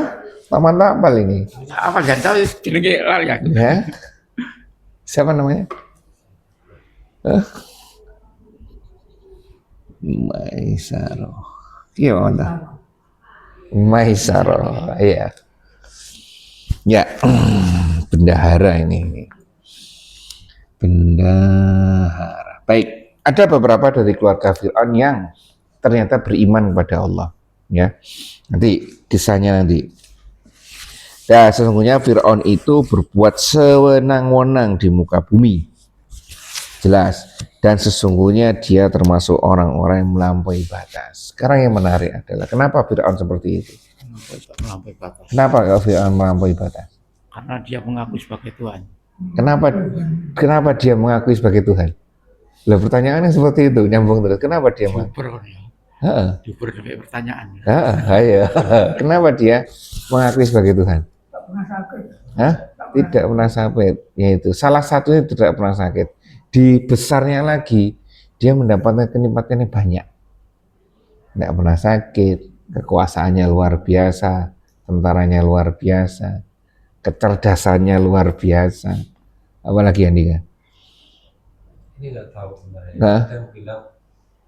Pak Manto apa ini? Apa jangan tahu jenenge lali aku. Ya. Siapa namanya? Maisaro. Iya Pak Manto. Maisaro. Iya. Ya. Bendahara ini. Bendahara. Baik, ada beberapa dari keluarga Fir'aun yang ternyata beriman kepada Allah. Ya, nanti kisahnya nanti. Ya, sesungguhnya Fir'aun itu berbuat sewenang-wenang di muka bumi. Jelas. Dan sesungguhnya dia termasuk orang-orang yang melampaui batas. Sekarang yang menarik adalah kenapa Fir'aun seperti itu? Melampaui batas. Kenapa Fir'aun melampaui batas? Karena dia mengaku sebagai Tuhan. Kenapa dia mengakui sebagai Tuhan? Lah pertanyaannya seperti itu, nyambung terus. Kenapa dia mengakui? Heeh. Diukur sampai pertanyaan. Ayo. Kenapa dia mengakui sebagai Tuhan? Tak pernah sakit. Hah? Tidak pernah sakit. Yaitu salah satunya tidak pernah sakit. Di besarnya lagi, dia mendapatkan kenikmatan yang banyak. Tidak pernah sakit, kekuasaannya luar biasa, tentaranya luar biasa, kecerdasannya luar biasa. Apalagi Andika? Ini nggak tahu sebenarnya. Hah? Ada yang bilang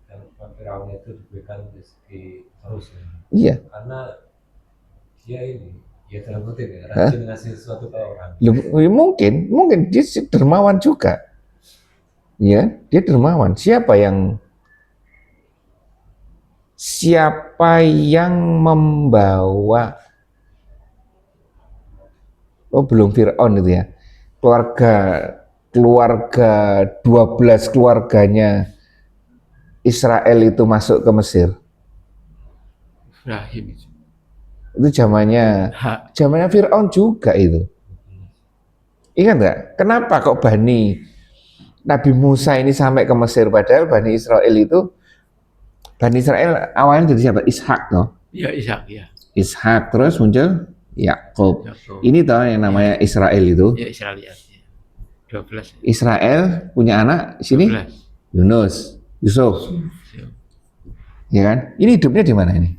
yang Firaun itu diberikan rezeki terus ya. Iya. Karena dia ini, ya dalam kutip ya, rajin ngasih sesuatu ke orang. Mungkin dia dermawan juga. Ya, dia dermawan. Siapa yang membawa? Oh, belum Fir'aun itu ya. Keluarga 12 keluarganya Israel itu masuk ke Mesir. Ibrahim itu. Itu zamannya Fir'aun juga itu. Ingat nggak? Kenapa kok Nabi Musa ini sampai ke Mesir, padahal Bani Israel awalnya dari siapa? Ishak toh. Ya Ishak ya. Ishak, terus muncul Yakub. Ini toh yang namanya Israel itu. Ya Israel ya. 12. Israel punya anak sini 12. Yusuf. Ya kan? Ini hidupnya di mana ini?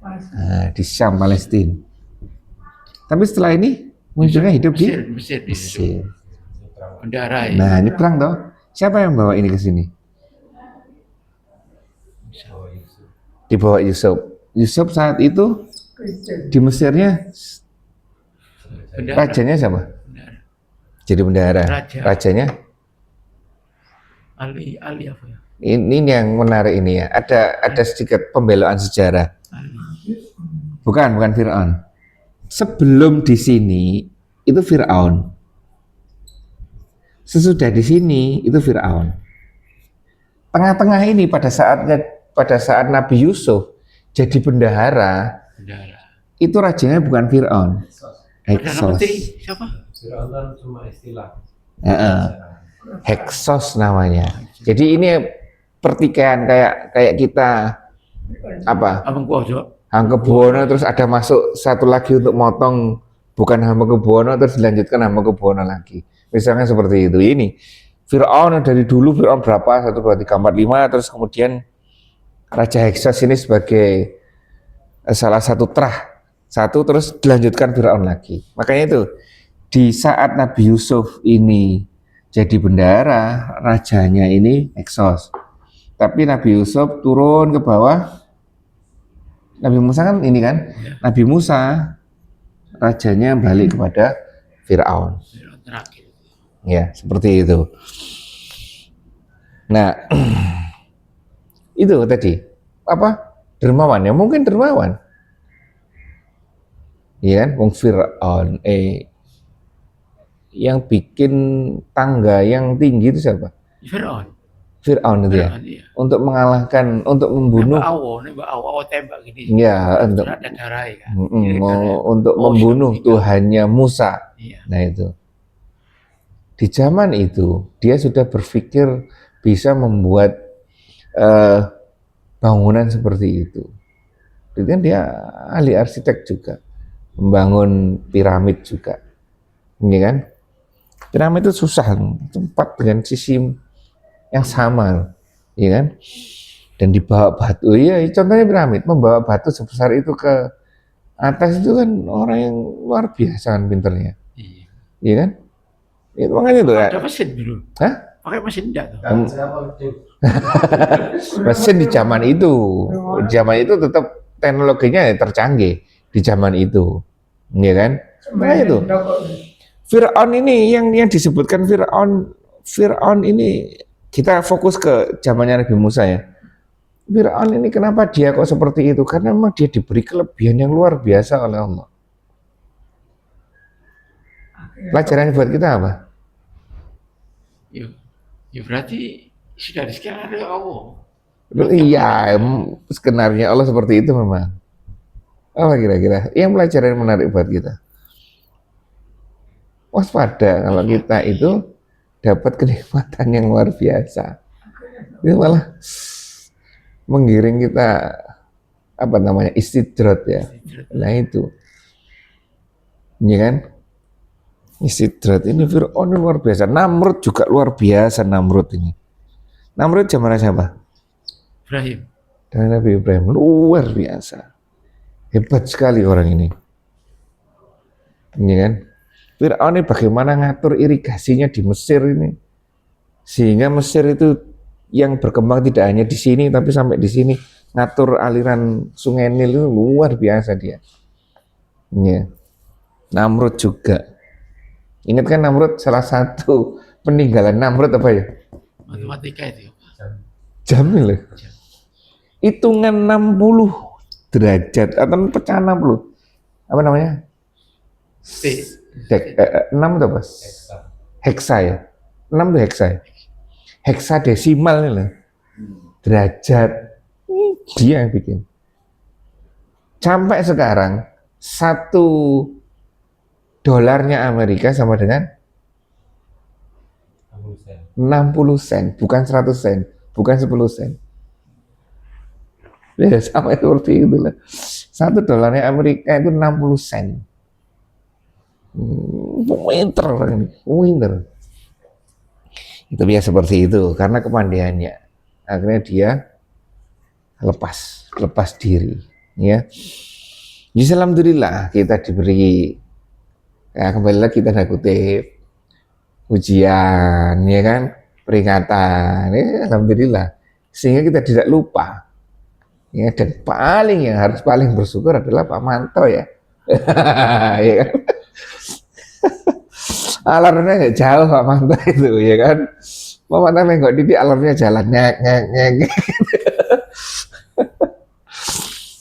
Nah, di Syam, Palestina. Tapi setelah ini munculnya hidup di Mesir. Bendahara. Bendahara ya. Nah, ini perang toh. Siapa yang bawa ini ke sini? Dibawa Yusuf. Yusuf saat itu di Mesirnya Bendahara. rajanya siapa? Bendahara. Jadi bendahara. Raja. Rajanya Ali apa ya? ini yang menarik ini ya. Ada sedikit pembelaan sejarah. Ali. Bukan Fir'aun. Sebelum di sini itu Fir'aun. Sesudah di sini itu Fir'aun. Tengah-tengah ini pada saat Nabi Yusuf jadi bendahara, Bendahara. itu rajanya bukan Fir'aun. Perdana Heksos. Menteri siapa? Firaun kan cuma istilah. Heksos namanya. Jadi ini pertikaian kayak kita apa? Abang Kuojo. Hamengkubuwono terus ada masuk satu lagi untuk motong bukan Hamengkubuwono terus dilanjutkan Hamengkubuwono lagi. Misalnya seperti itu. Ini Fir'aun dari dulu Fir'aun berapa? 1, 2, 3, 4, 5 terus kemudian Raja Heksos ini sebagai salah satu terah Satu terus dilanjutkan Fir'aun lagi. Makanya itu di saat Nabi Yusuf ini jadi bendahara, rajanya ini eksos. Tapi Nabi Yusuf turun ke bawah. Nabi Musa kan ini kan, Nabi Musa rajanya balik kepada Fir'aun. Terakhir. Ya, seperti itu. Nah, itu tadi apa? Dermawan ya, mungkin dermawan. Iya kan, wong Fir'aun yang bikin tangga yang tinggi itu siapa? Fir'aun. Fir'aun itu ya. Fir'aun, iya. Untuk mengalahkan, untuk membunuh. Nembak awo tembak gini. Ya, untuk Ada darah kan. untuk membunuh Tuhannya Musa. Iya. Nah itu. Di zaman itu dia sudah berpikir bisa membuat bangunan seperti itu. Jadi kan dia ahli arsitek juga, membangun piramid juga, ini kan? Piramid itu susah, tempat dengan sisi yang sama, ya kan? Dan dibawa batu, ya contohnya piramid, membawa batu sebesar itu ke atas itu kan orang yang luar biasa kan pinternya, Iya. ya kan? Itu makanya tuh ya. Ada mesin dulu. Hah? Pakai mesin enggak tuh? Mesin di zaman itu, tetap teknologinya ya tercanggih di zaman itu, ya kan? Makanya itu. Fir'aun ini yang disebutkan Fir'aun ini kita fokus ke zamannya Nabi Musa ya. Fir'aun ini kenapa dia kok seperti itu? Karena memang dia diberi kelebihan yang luar biasa oleh Allah. Pelajaran buat kita apa? Ya berarti sudah di skenario Allah. Iya, skenario Allah seperti itu memang. Apa kira-kira? Yang pelajaran menarik buat kita. Waspada kalau kita itu dapat kenikmatan yang luar biasa. Itu malah menggiring kita apa namanya istidrat ya. Nah itu, ya kan? Istidrat ini Fir'aun luar biasa. Namrud juga luar biasa Namrud ini. Namrud zaman siapa? Ibrahim. Dan Nabi Ibrahim luar biasa. Hebat sekali orang ini. Ya kan? Fir'aun ini bagaimana ngatur irigasinya di Mesir ini. Sehingga Mesir itu yang berkembang tidak hanya di sini tapi sampai di sini, ngatur aliran Sungai Nil itu luar biasa dia. Ya. Namrud juga. Ingat kan Namrud, salah satu peninggalan Namrud apa ya? Matematika itu. Jamil ya. Hitungan 60 derajat atau pecah 60. Apa namanya? 6 itu apa? Heksa ya. 6 itu heksa ya. Heksadesimal ini loh. Derajat. Dia yang bikin. Sampai sekarang $1 Amerika sama dengan 60 sen, bukan 100 sen, bukan 10 sen. Ya sama seperti itu lah. $1 Amerika itu 60 sen. Winter orang ini, winter. Itu ya seperti itu, karena kepandaiannya. Akhirnya dia lepas diri. Ya. Jadi alhamdulillah kita diberi, ya kembali lagi tanda kutip, ujian, ya kan, peringatan, ya alhamdulillah. Sehingga kita tidak lupa. Ya, dan yang harus paling bersyukur adalah Pak Manto ya. Ya kan? Alarmnya nggak jauh Pak Manto itu, ya kan? Pak Manto nggak di alarmnya jalan nyek.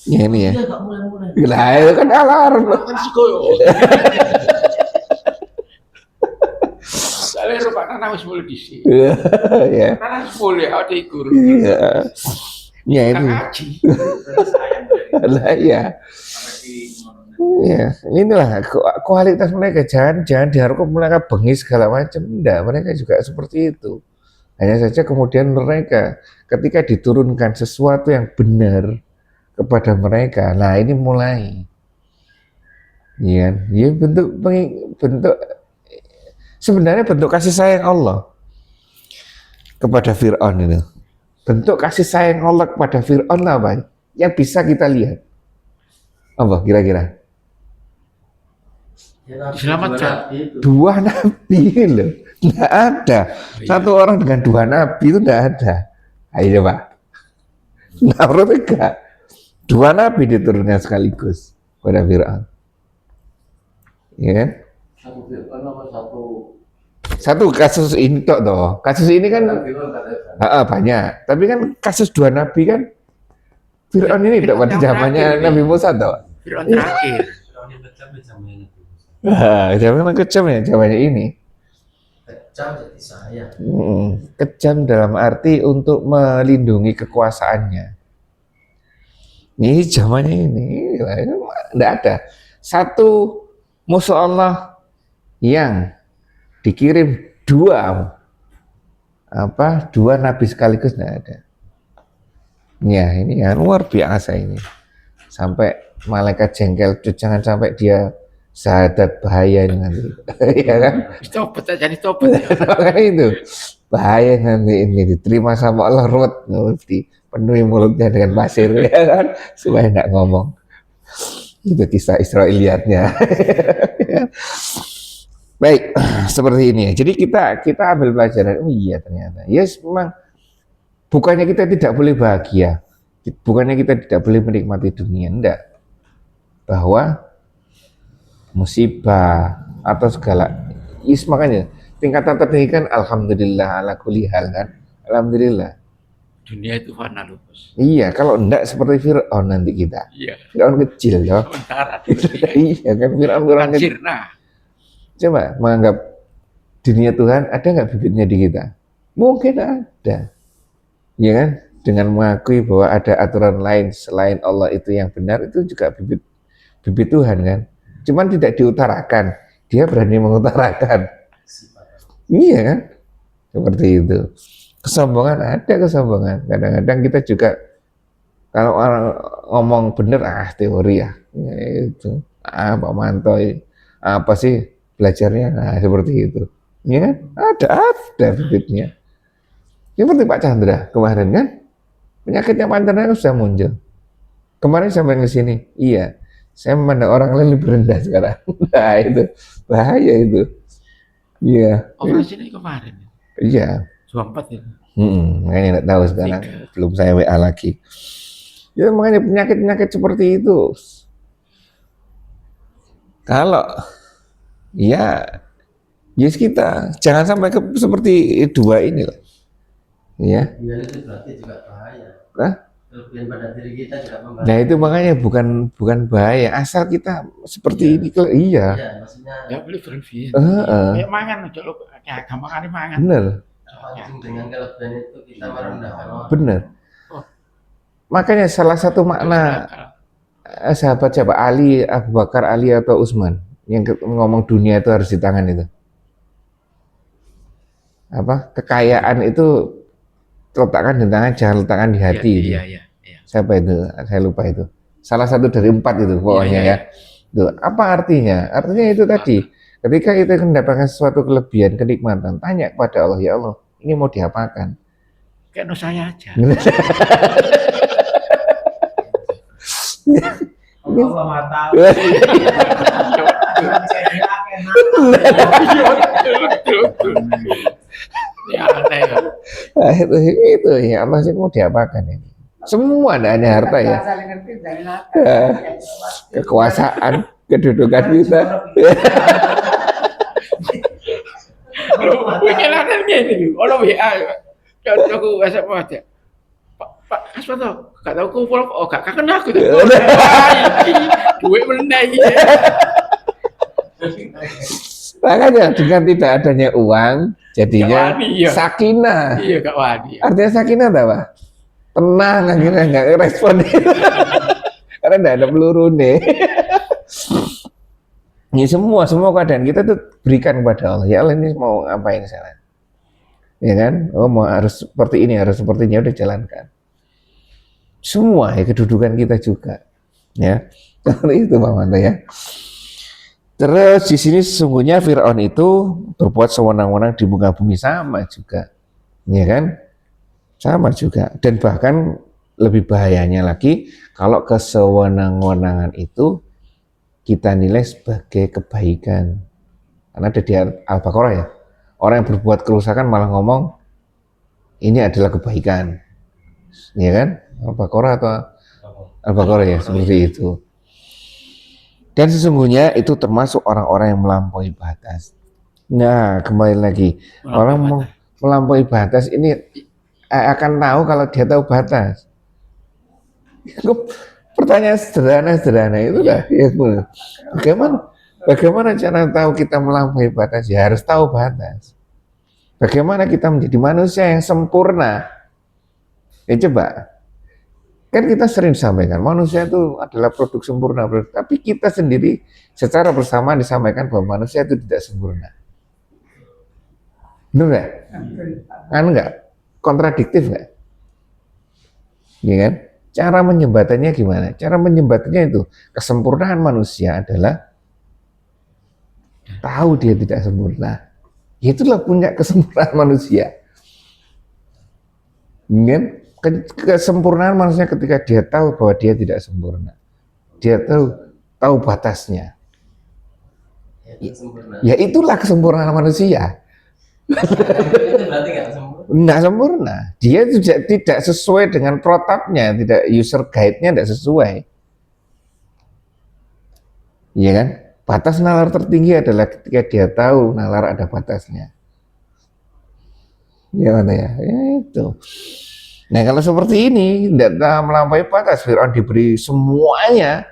Ya ini ya. Lah itu kan alarm. Saya rupa tanah wis mulai dhisik. Ya. Tanah mulai ada ikur. Iya. Ya itu. Lah ya. Ya, inilah kualitas mereka. Jangan diharapkan mereka bengis segala macam. Enggak, mereka juga seperti itu. Hanya saja kemudian mereka ketika diturunkan sesuatu yang benar kepada mereka, nah ini mulai, ya bentuk sebenarnya bentuk kasih sayang Allah kepada Fir'aun itu. Bentuk kasih sayang Allah kepada Fir'aun apa? Yang bisa kita lihat. Apa kira-kira? Diselamatkan. Dua nabi loh, nggak ada. Satu orang dengan dua nabi itu nggak ada. Ayo Pak. Namrud enggak. Dua nabi diturunkan sekaligus pada Fir'aun. Ya kan? Satu Fir'aun apa satu? Satu kasus ini tok toh. Kasus ini kan banyak. Tapi kan kasus dua nabi kan Fir'aun ini tok pada zamannya Nabi Musa toh. Fir'aun terakhir. Fir'aun yang kejam ya sama yang Nabi Musa. Zaman kejam ya zamannya ini. Kejam jadi saya. Kejam dalam arti untuk melindungi kekuasaannya. Ini zamannya ini tidak ada satu musuh Allah yang dikirim dua nabi sekaligus, tidak ada. Ya ini ya luar biasa ini. Sampai malaikat jengkel, jangan sampai dia syahadat, bahaya ini nanti. Ya kan? Copot aja nih, copot. Makanya itu bahaya nanti ini diterima sama Allah, ruwet dipenuhi mulutnya dengan pasir, ya kan, supaya tidak ngomong. Itu kisah Israiliyatnya. Baik, seperti ini. Jadi kita ambil pelajaran. Oh iya ternyata. Yes, memang bukannya kita tidak boleh bahagia, bukannya kita tidak boleh menikmati dunia, enggak. Bahwa musibah atau segala, makanya tingkatan tertinggi kan alhamdulillah ala kulli hal kan. Alhamdulillah. Dunia itu fana loh, Bos. Iya, kalau enggak seperti Fir'aun nanti kita. Iya. Fir'aun kecil ya. Sementara. Iya kan Fir'aun kecil. Sirna. Coba menganggap dunia Tuhan, ada nggak bibitnya di kita? Mungkin ada. Ya kan? Dengan mengakui bahwa ada aturan lain selain Allah itu yang benar, itu juga bibit Tuhan kan. Cuman tidak diutarakan. Dia berani mengutarakan. Iya kan? Seperti itu. Kesombongan ada kesombongan. Kadang-kadang kita juga kalau orang ngomong bener, teori ya. Itu. Pak Manto apa sih belajarnya? Nah, seperti itu. Ya kan? Ada bibitnya. Seperti Pak Chandra kemarin kan. Penyakitnya Pak Chandra sudah muncul. Kemarin sampai ke sini. Iya. Saya memandang orang lain lebih rendah sekarang. Nah, itu bahaya itu. Iya. Operasi ini kemarin. Iya. 24 ya. Makanya nggak tahu sekarang. Belum saya WA lagi. Ya makanya penyakit-penyakit seperti itu. Kalau ya yes kita jangan sampai seperti dua ini lah. Ya. Dunia itu berarti juga bahaya. Hah? Kelebihan pada diri kita juga membahaya. Nah itu makanya bukan bahaya, asal kita seperti ini. Iya. Iya, maksudnya Ya boleh berlebihan. Heeh. Kayak mangan aja lo, kayak gampang kali mangan. Bener. dengan kelebihan itu kita merendahkan orang. Bener. Oh. Makanya salah satu makna sahabat siapa, Ali, Abu Bakar, Ali atau Utsman yang ngomong dunia itu harus di tangan itu. Apa? Kekayaan itu letakkan di tangan, jangan letakkan di hati. Iya. Siapa itu? Saya lupa itu. Salah satu dari 4 itu pokoknya ya. Tuh, apa artinya? Artinya itu tadi. Ketika kita mendapatkan sesuatu kelebihan, kenikmatan, tanya kepada Allah, ya Allah, ini mau diapakan? Kayak saya aja. Allah mata. Ya aneh ya. Nah, itu ya Allah sih mau diapakan ini? Semua tidak hanya harta ya. Kekuasaan, kedudukan kita. Pengenalan gini, kalau WA, kalau aku WhatsApp aja. Pak Kasmanto, gak tahu kumpul, gak kangen aku. Duit melenai. Makanya dengan tidak adanya uang, jadinya wani, ya. sakinah. Iya, gak wani. Artinya sakinah apa? Tenang, akhirnya nggak respon. Karena tidak ada peluru nih. Ya semua keadaan kita tuh berikan kepada Allah. Ya Allah ini mau ngapain sana? Ya kan? Oh mau harus seperti ini, harus seperti ini, udah jalankan. Semua ya kedudukan kita juga. Ya, seperti itu Pak Manto ya. Terus di sini sesungguhnya Fir'aun itu berbuat sewenang-wenang di muka bumi sama juga, ya kan? Sama juga. Dan bahkan lebih bahayanya lagi kalau kesewenang-wenangan itu kita nilai sebagai kebaikan. Karena ada di Al-Baqarah ya, orang yang berbuat kerusakan malah ngomong ini adalah kebaikan, ya kan? Al-Baqarah atau Al-Baqarah ya, seperti itu. Dan sesungguhnya itu termasuk orang-orang yang melampaui batas. Nah, kembali lagi, orang melampaui batas ini akan tahu kalau dia tahu batas. Pertanyaan sederhana itu dah. Ya, bagaimana cara tahu kita melampaui batas? Ya harus tahu batas. Bagaimana kita menjadi manusia yang sempurna? Ya coba. Kan kita sering sampaikan, manusia itu adalah produk sempurna. Tapi kita sendiri secara bersamaan disampaikan bahwa manusia itu tidak sempurna. Benar nggak? Kan nggak? Kontradiktif nggak? Ya kan? Cara menjembatannya gimana? Cara menjembatannya itu, kesempurnaan manusia adalah tahu dia tidak sempurna. Itulah punya kesempurnaan manusia. Ya kan? Kesempurnaan manusia ketika dia tahu bahwa dia tidak sempurna. Dia tahu batasnya. Ya itulah kesempurnaan manusia. Itu berarti nggak sempurna. Nggak sempurna. Dia tidak sesuai dengan protapnya, tidak user guide-nya tidak sesuai. Iya kan? Batas nalar tertinggi adalah ketika dia tahu nalar ada batasnya. Gimana ya? Ya itu. Nah kalau seperti ini, tidak melampaui batas, Fir'aun diberi semuanya,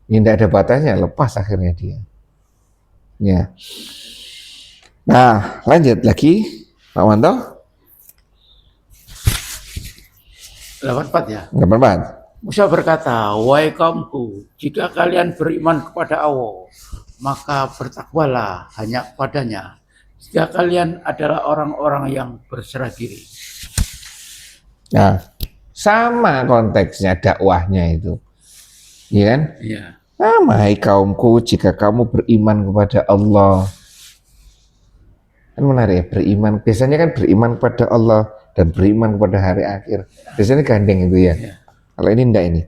yang tidak ada batasnya, lepas akhirnya dia. Ya. Nah lanjut lagi, Pak Wanto. 84 ya. 84. Musa berkata, wahai kaumku, jika kalian beriman kepada Allah, maka bertakwalah hanya kepadanya. Jika kalian adalah orang-orang yang berserah diri. Nah, sama konteksnya dakwahnya itu, ya kan? Iya. Hai kaumku, jika kamu beriman kepada Allah, kan menarik ya, beriman. Biasanya kan beriman kepada Allah dan beriman kepada hari akhir. Biasanya gandeng itu ya. Iya. Kalau ini enggak ini.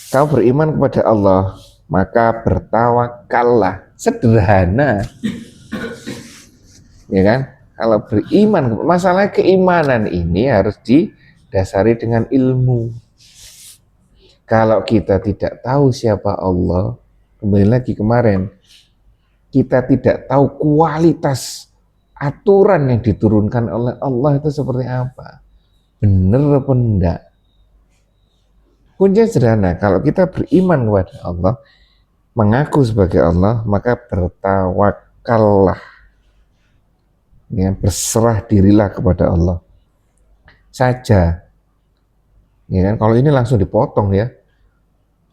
Kamu beriman kepada Allah, maka bertawakallah. Sederhana, ya kan? Kalau beriman, masalah keimanan ini harus didasari dengan ilmu. Kalau kita tidak tahu siapa Allah, kembali lagi kemarin, kita tidak tahu kualitas aturan yang diturunkan oleh Allah itu seperti apa, benar apa enggak. Kuncinya sederhana, kalau kita beriman kepada Allah, mengaku sebagai Allah, maka bertawakallah. Ya, berserah dirilah kepada Allah saja, ya kan? Kalau ini langsung dipotong ya.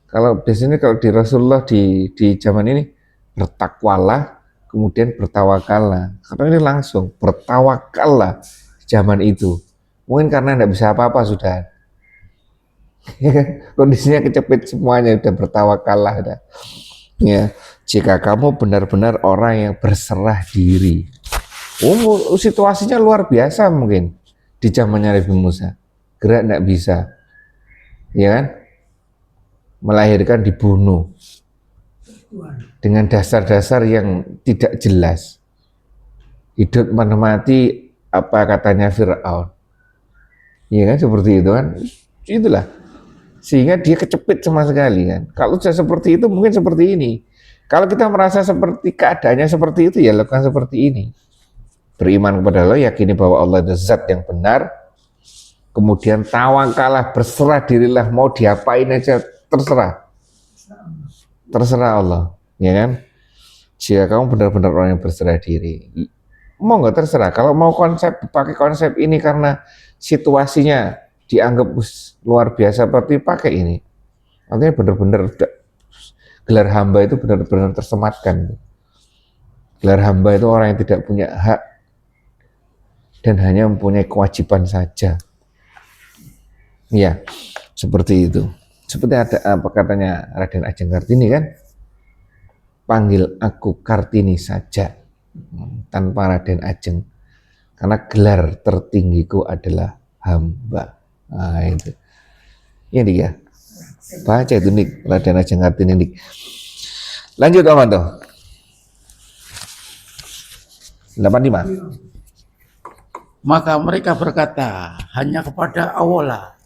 Kalau biasanya kalau di Rasulullah di zaman ini bertakwalah, kemudian bertawakallah. Karena ini langsung bertawakallah zaman itu. Mungkin karena tidak bisa apa-apa sudah. Ya kan? Kondisinya kecepit semuanya, udah bertawakallah udah. Ya, jika kamu benar-benar orang yang berserah diri. Situasinya luar biasa mungkin di zamannya Nabi Musa. Gerak tidak bisa, ya kan? Melahirkan dibunuh dengan dasar-dasar yang tidak jelas. Hidup mana mati apa katanya Fir'aun. Ya kan seperti itu kan. Itulah. Sehingga dia kecepit sama sekali kan. Kalau sudah seperti itu mungkin seperti ini. Kalau kita merasa seperti keadaannya seperti itu ya lakukan seperti ini. Beriman kepada Allah, yakini bahwa Allah itu zat yang benar, kemudian tawakallah, berserah dirilah, mau diapain aja terserah Allah, ya kan? Jika kamu benar-benar orang yang berserah diri, mau nggak terserah. Kalau mau pakai konsep ini karena situasinya dianggap luar biasa, berarti pakai ini. Artinya benar-benar gelar hamba itu benar-benar tersematkan. Gelar hamba itu orang yang tidak punya hak dan hanya mempunyai kewajiban saja. Ya, seperti itu. Seperti ada apa katanya Raden Ajeng Kartini kan, panggil aku Kartini saja tanpa Raden Ajeng, karena gelar tertinggiku adalah hamba. Nah itu. Ini ya. Baca itu nih Raden Ajeng Kartini nih. Lanjut Om Anto. 85. Maka mereka berkata, hanya kepada Allah lah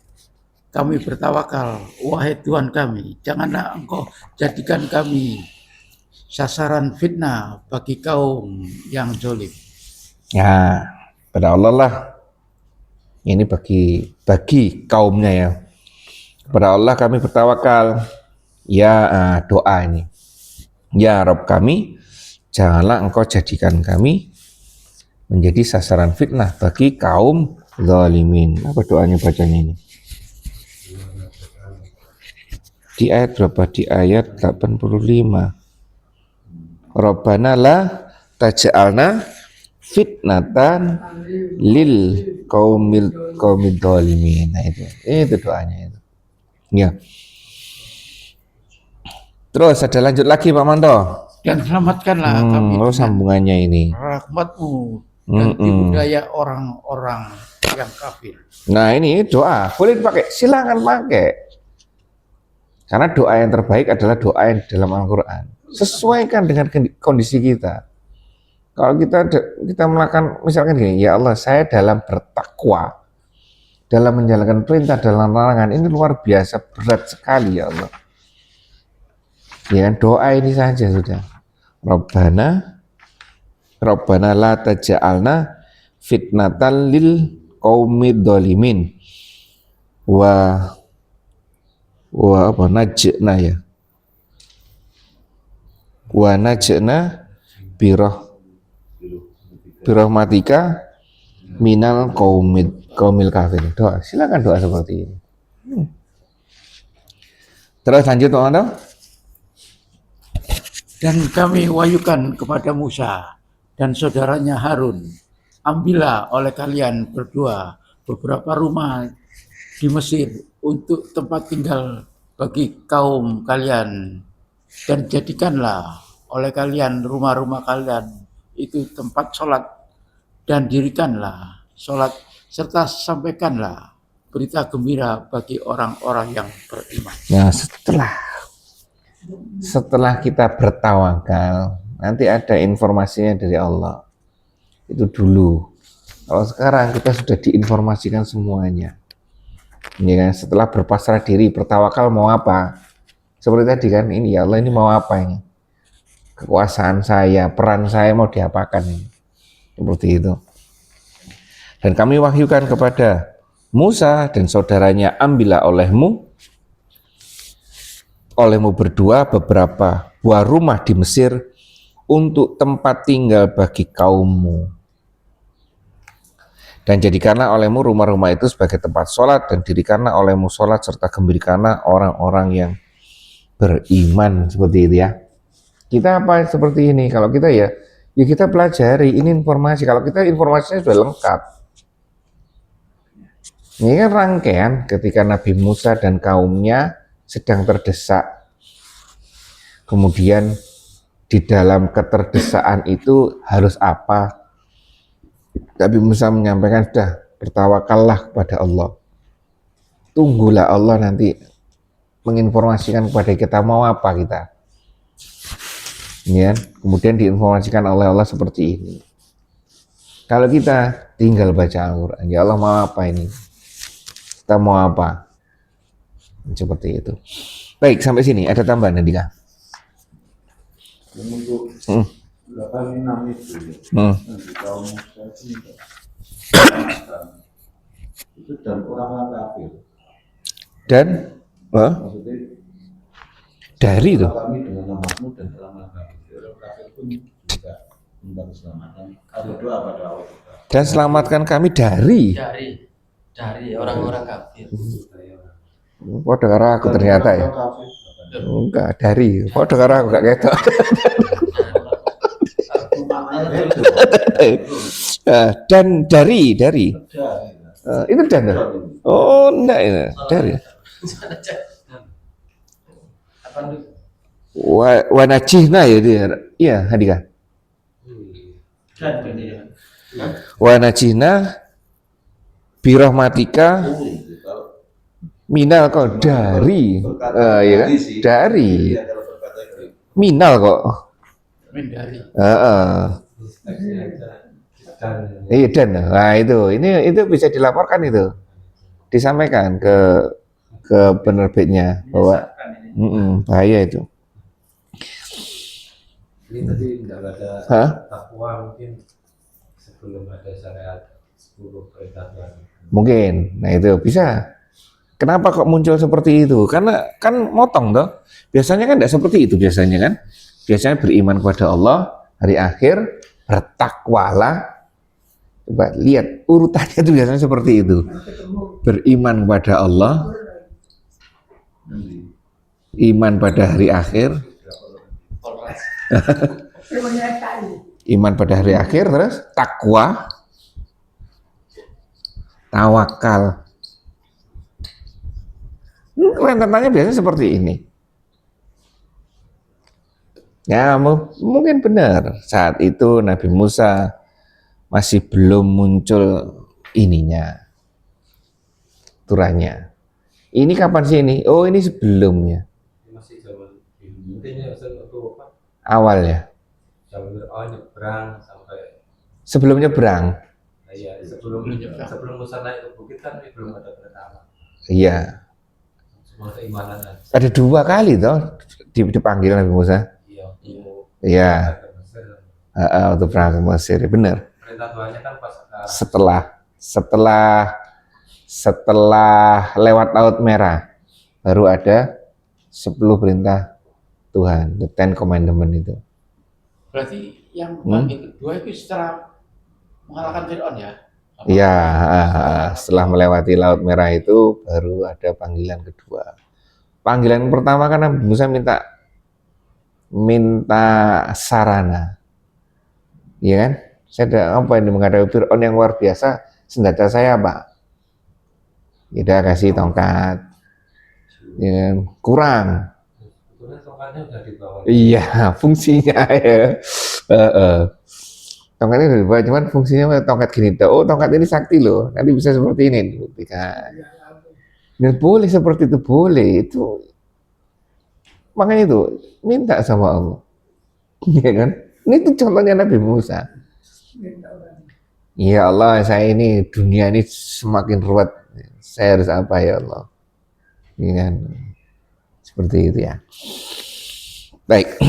kami bertawakal, wahai Tuhan kami, janganlah Engkau jadikan kami sasaran fitnah bagi kaum yang zalim. Ya, pada Allah lah. Ini bagi kaumnya ya. Kepada Allah kami bertawakal. Ya, doa ini. Ya Rabb kami, janganlah Engkau jadikan kami menjadi sasaran fitnah bagi kaum zalimin. Apa doanya bacanya ini? Di ayat berapa? Di ayat 85. Rabbana la taj'alna fitnatan lil qaumil zalimin. Nah itu doanya itu. Ya. Terus ada lanjut lagi Pak Manto. Dan selamatkanlah kami Oh, dengan sambungannya ini. rahmat-Mu dan tipu daya orang-orang yang kafir. Nah ini doa, boleh dipakai, silakan pakai. Karena doa yang terbaik adalah doa yang dalam Al-Quran. Sesuaikan dengan kondisi kita. Kalau kita melakukan, misalkan gini, ya Allah saya dalam bertakwa, dalam menjalankan perintah dalam larangan, ini luar biasa berat sekali ya Allah. Ya kan, doa ini saja sudah. Rabbana la taj'alna fitnatan lil qaumid dhalimin wa apa najna ya. Wa najna birahmatika minal qaumil kafir. Doa, silakan doa seperti ini. Terus lanjut Pak. Dan kami wahyukan kepada Musa dan saudaranya Harun, ambillah oleh kalian berdua beberapa rumah di Mesir untuk tempat tinggal bagi kaum kalian, dan jadikanlah oleh kalian rumah-rumah kalian itu tempat sholat, dan dirikanlah sholat serta sampaikanlah berita gembira bagi orang-orang yang beriman. Nah, setelah kita bertawakal, nanti ada informasinya dari Allah. Itu dulu. Kalau sekarang kita sudah diinformasikan semuanya. Ya kan? Setelah berpasrah diri, bertawakal mau apa? Seperti tadi kan, ini ya Allah ini mau apa ini? Kekuasaan saya, peran saya mau diapakan ini? Seperti itu. Dan kami wahyukan kepada Musa dan saudaranya, ambillah olehmu berdua beberapa buah rumah di Mesir untuk tempat tinggal bagi kaummu. Dan jadikanlah olehmu rumah-rumah itu sebagai tempat sholat, dan dirikanlah olehmu sholat serta gembirakanlah orang-orang yang beriman. Seperti itu ya. Kita apa seperti ini? Kalau kita ya kita pelajari, ini informasi. Kalau kita informasinya sudah lengkap. Ini kan rangkaian ketika Nabi Musa dan kaumnya sedang terdesak. Kemudian di dalam keterdesaan itu harus apa? Nabi Musa menyampaikan, sudah bertawakallah kepada Allah. Tunggulah Allah nanti menginformasikan kepada kita mau apa kita. Ya, kemudian diinformasikan oleh Allah seperti ini. Kalau kita tinggal baca Al-Quran, ya Allah mau apa ini? Kita mau apa? Seperti itu. Baik, sampai sini ada tambahan Andika. Untuk 86 itu di kaum Musa itu dan orang kafir. Dan Maksudnya dari itu kami dengan namamu dan orang kafir. Orang kafir pun juga minta keselamatan. Ada doa pada Allah juga. dan selamatkan kami dari orang-orang kafir. podo karo aku ternyata ya. Enggak, dari. Podo karo aku gak ketok. Dan dari. Itu dan. Oh, enggak itu. Dari. Wa najihna ya dia. Iya, Handika. Wa najihna birahmatika minal kau dari ya kan? Dari Minal kok. Mindari. Heeh. Teksnya aja dan Iya dan, nah itu bisa dilaporkan itu, disampaikan ke penerbitnya bahwa bahaya itu. ini tadi tidak ada Hah? takwa mungkin sebelum ada syariat 10 perintah Tuhan. Mungkin, nah itu bisa. Kenapa kok muncul seperti itu? Karena kan motong toh. Biasanya kan tidak seperti itu biasanya kan. Biasanya beriman kepada Allah, hari akhir, bertakwalah. Coba lihat urutannya itu biasanya seperti itu. Beriman kepada Allah, iman pada hari akhir, iman pada hari akhir, terus takwa, tawakal. Rentetannya biasanya seperti ini. Ya mungkin benar saat itu Nabi Musa masih belum muncul ininya, aturannya. Ini kapan sih ini? Oh ini sebelumnya, Ini masih zaman intinya waktu apa? awal ya. Zaman nyebrang sampai Sebelum nyebrang. sebelum Musa naik ke bukit kan ini belum ada pertama. Iya. Semua keimanan aja. Ada 2 kali toh dipanggil Nabi Musa. Iya. Waktu perang ke Mesir, benar. Perintah Tuhannya kan pas Setelah lewat Laut Merah baru ada 10 perintah Tuhan, the Ten Commandment itu. Berarti yang bagi kedua itu setelah mengalahkan Fir'aun ya? Iya, setelah melewati Laut Merah itu baru ada panggilan kedua. Panggilan pertama kan Nabi Musa minta sarana, iya kan? Saya ada apa ini menghadapi Fir'aun yang luar biasa, senjata saya apa? Tidak kasih tongkat, ya kan? Kurang. sebetulnya tongkatnya udah dibawa. Iya, fungsinya ya. Tongkatnya udah dibawa, cuman fungsinya tongkat gini. Oh, tongkat ini sakti loh, nanti bisa seperti ini dibuktikan. Dan boleh seperti itu, boleh itu. Makanya itu minta sama Allah, ya kan? Ini tuh contohnya Nabi Musa. Ya Allah, saya ini dunia ini semakin ruwet. Saya harus apa ya Allah? Ya kan? Seperti itu ya. Baik,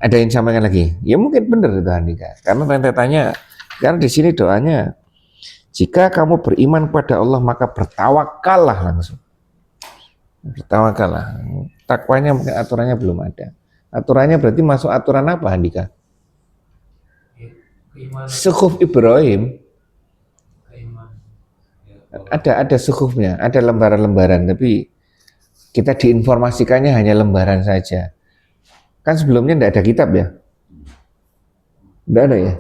ada yang sampaikan lagi? Ya mungkin benar itu Andika. Karena rentetannya, karena di sini doanya, jika kamu beriman kepada Allah maka bertawakallah langsung. Bertawakallah. Takwanya mungkin aturannya belum ada. Aturannya berarti masuk aturan apa Andika? Keimanan. Suhuf Ibrahim. Keimanan. Ada suhufnya, ada lembaran-lembaran, tapi kita diinformasikannya hanya lembaran saja. Kan sebelumnya tidak ada kitab ya? Tidak ada ya?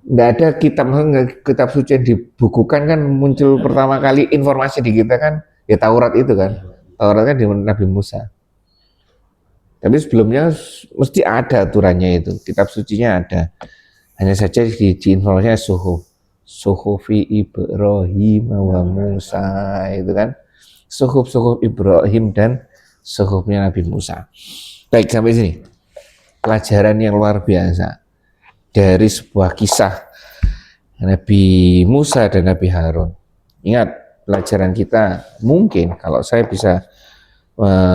Tidak ada kitab suci yang dibukukan kan muncul pertama kali informasi di kita kan ya Taurat itu kan. Taurat kan di Nabi Musa. Tapi sebelumnya mesti ada aturannya itu, kitab sucinya ada. Hanya saja di informasinya Suhufi Ibrahim wa Musa itu kan. Suhuf Ibrahim dan suhufnya Nabi Musa. Baik, sampai sini. Pelajaran yang luar biasa dari sebuah kisah Nabi Musa dan Nabi Harun. Ingat, pelajaran kita mungkin kalau saya bisa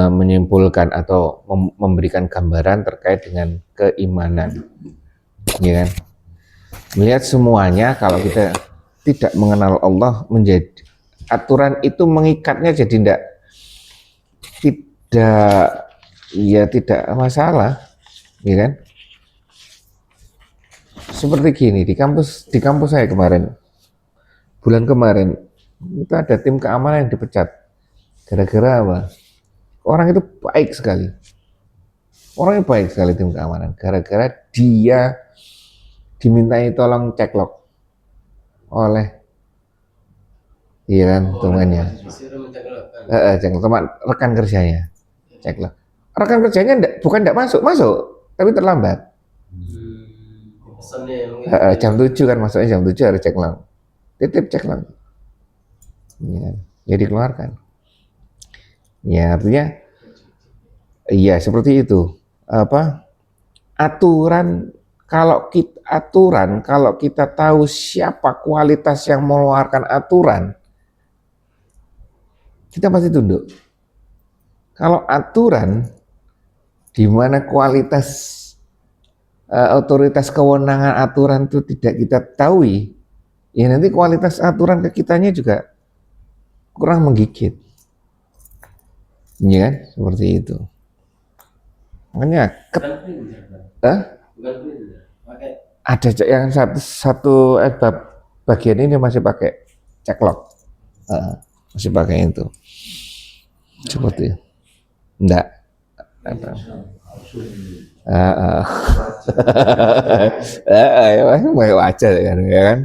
menyimpulkan atau memberikan gambaran terkait dengan keimanan, ya kan? Melihat semuanya kalau kita tidak mengenal Allah menjadi aturan itu mengikatnya jadi tidak masalah, ya kan? Seperti gini di kampus saya bulan kemarin itu ada tim keamanan yang dipecat gara-gara apa? Orang itu baik sekali, orangnya baik sekali tim keamanan gara-gara dia dimintai tolong cek log oleh iya kan temannya, cek log teman rekan kerjanya, cek log rekan kerjanya bukan tidak masuk tapi terlambat. Jam 7 kan masuknya jam 7 harus cek log, titip cek log, ya, jadi dikeluarkan. Ya artinya iya seperti itu. apa aturan kalau kita tahu siapa kualitas yang mengeluarkan aturan, kita pasti tunduk. Kalau aturan di mana kualitas otoritas kewenangan aturan itu tidak kita tahu, ya nanti kualitas aturan ke kitanya juga kurang menggigit. Ya kan? Seperti itu. Makanya Bukan printer, Bang. Bukan printer. Pakai ada yang satu bagian ini masih pakai ceklok. Masih pakai itu. Seperti itu. Enggak. Ya wajar kan, ya kan?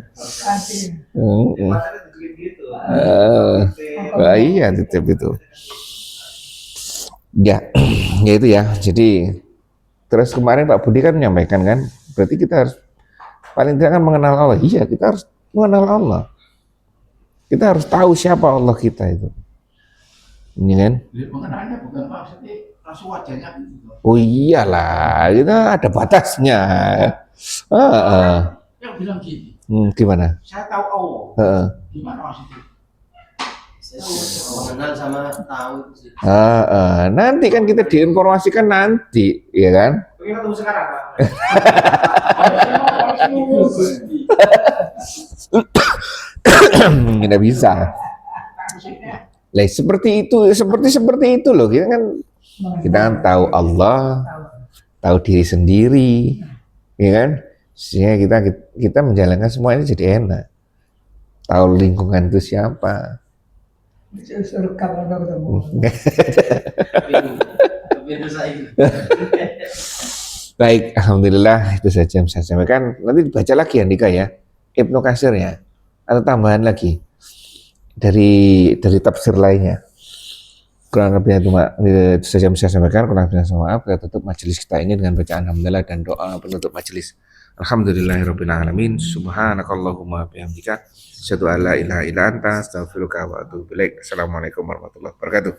Iya, tetap itu. Ya, ya itu ya. Jadi terus kemarin Pak Budi kan menyampaikan kan, berarti kita harus paling tidak kan mengenal Allah. Iya, kita harus mengenal Allah. Kita harus tahu siapa Allah kita itu. Ini kan? Mengenalnya bukan maksudnya langsung wajahnya gitu. Oh iyalah, kita ada batasnya. Yang bilang gini, Gimana? saya tahu Allah. Gimana maksudnya? mengenal sama tahu itu sih. Nanti kan kita diinformasikan nanti, ya kan? Pengen ketemu sekarang, Pak. Nggak bisa. Lah seperti itu loh. Kita kan tahu Allah, tahu diri sendiri, ya kan? Sehingga kita menjalankan semua ini jadi enak. Tahu lingkungan itu siapa. Surga kalau ketemu. Tapi saya Baik, alhamdulillah itu saja yang saya sampaikan. Nanti dibaca lagi Andika ya, Ibnu Katsir ya, atau tambahan lagi dari tafsir lainnya. Kurang lebih itu saja yang saya sampaikan. Kurang lebih saya maaf. Kita tutup majelis kita ini dengan bacaan alhamdulillah dan doa penutup majelis. Alhamdulillahirabbil alamin. Subhanakallahumma bihamdika asyhadu an la ilaha illa anta astaghfiruka wa atubu ilaik. Assalamualaikum warahmatullahi wabarakatuh.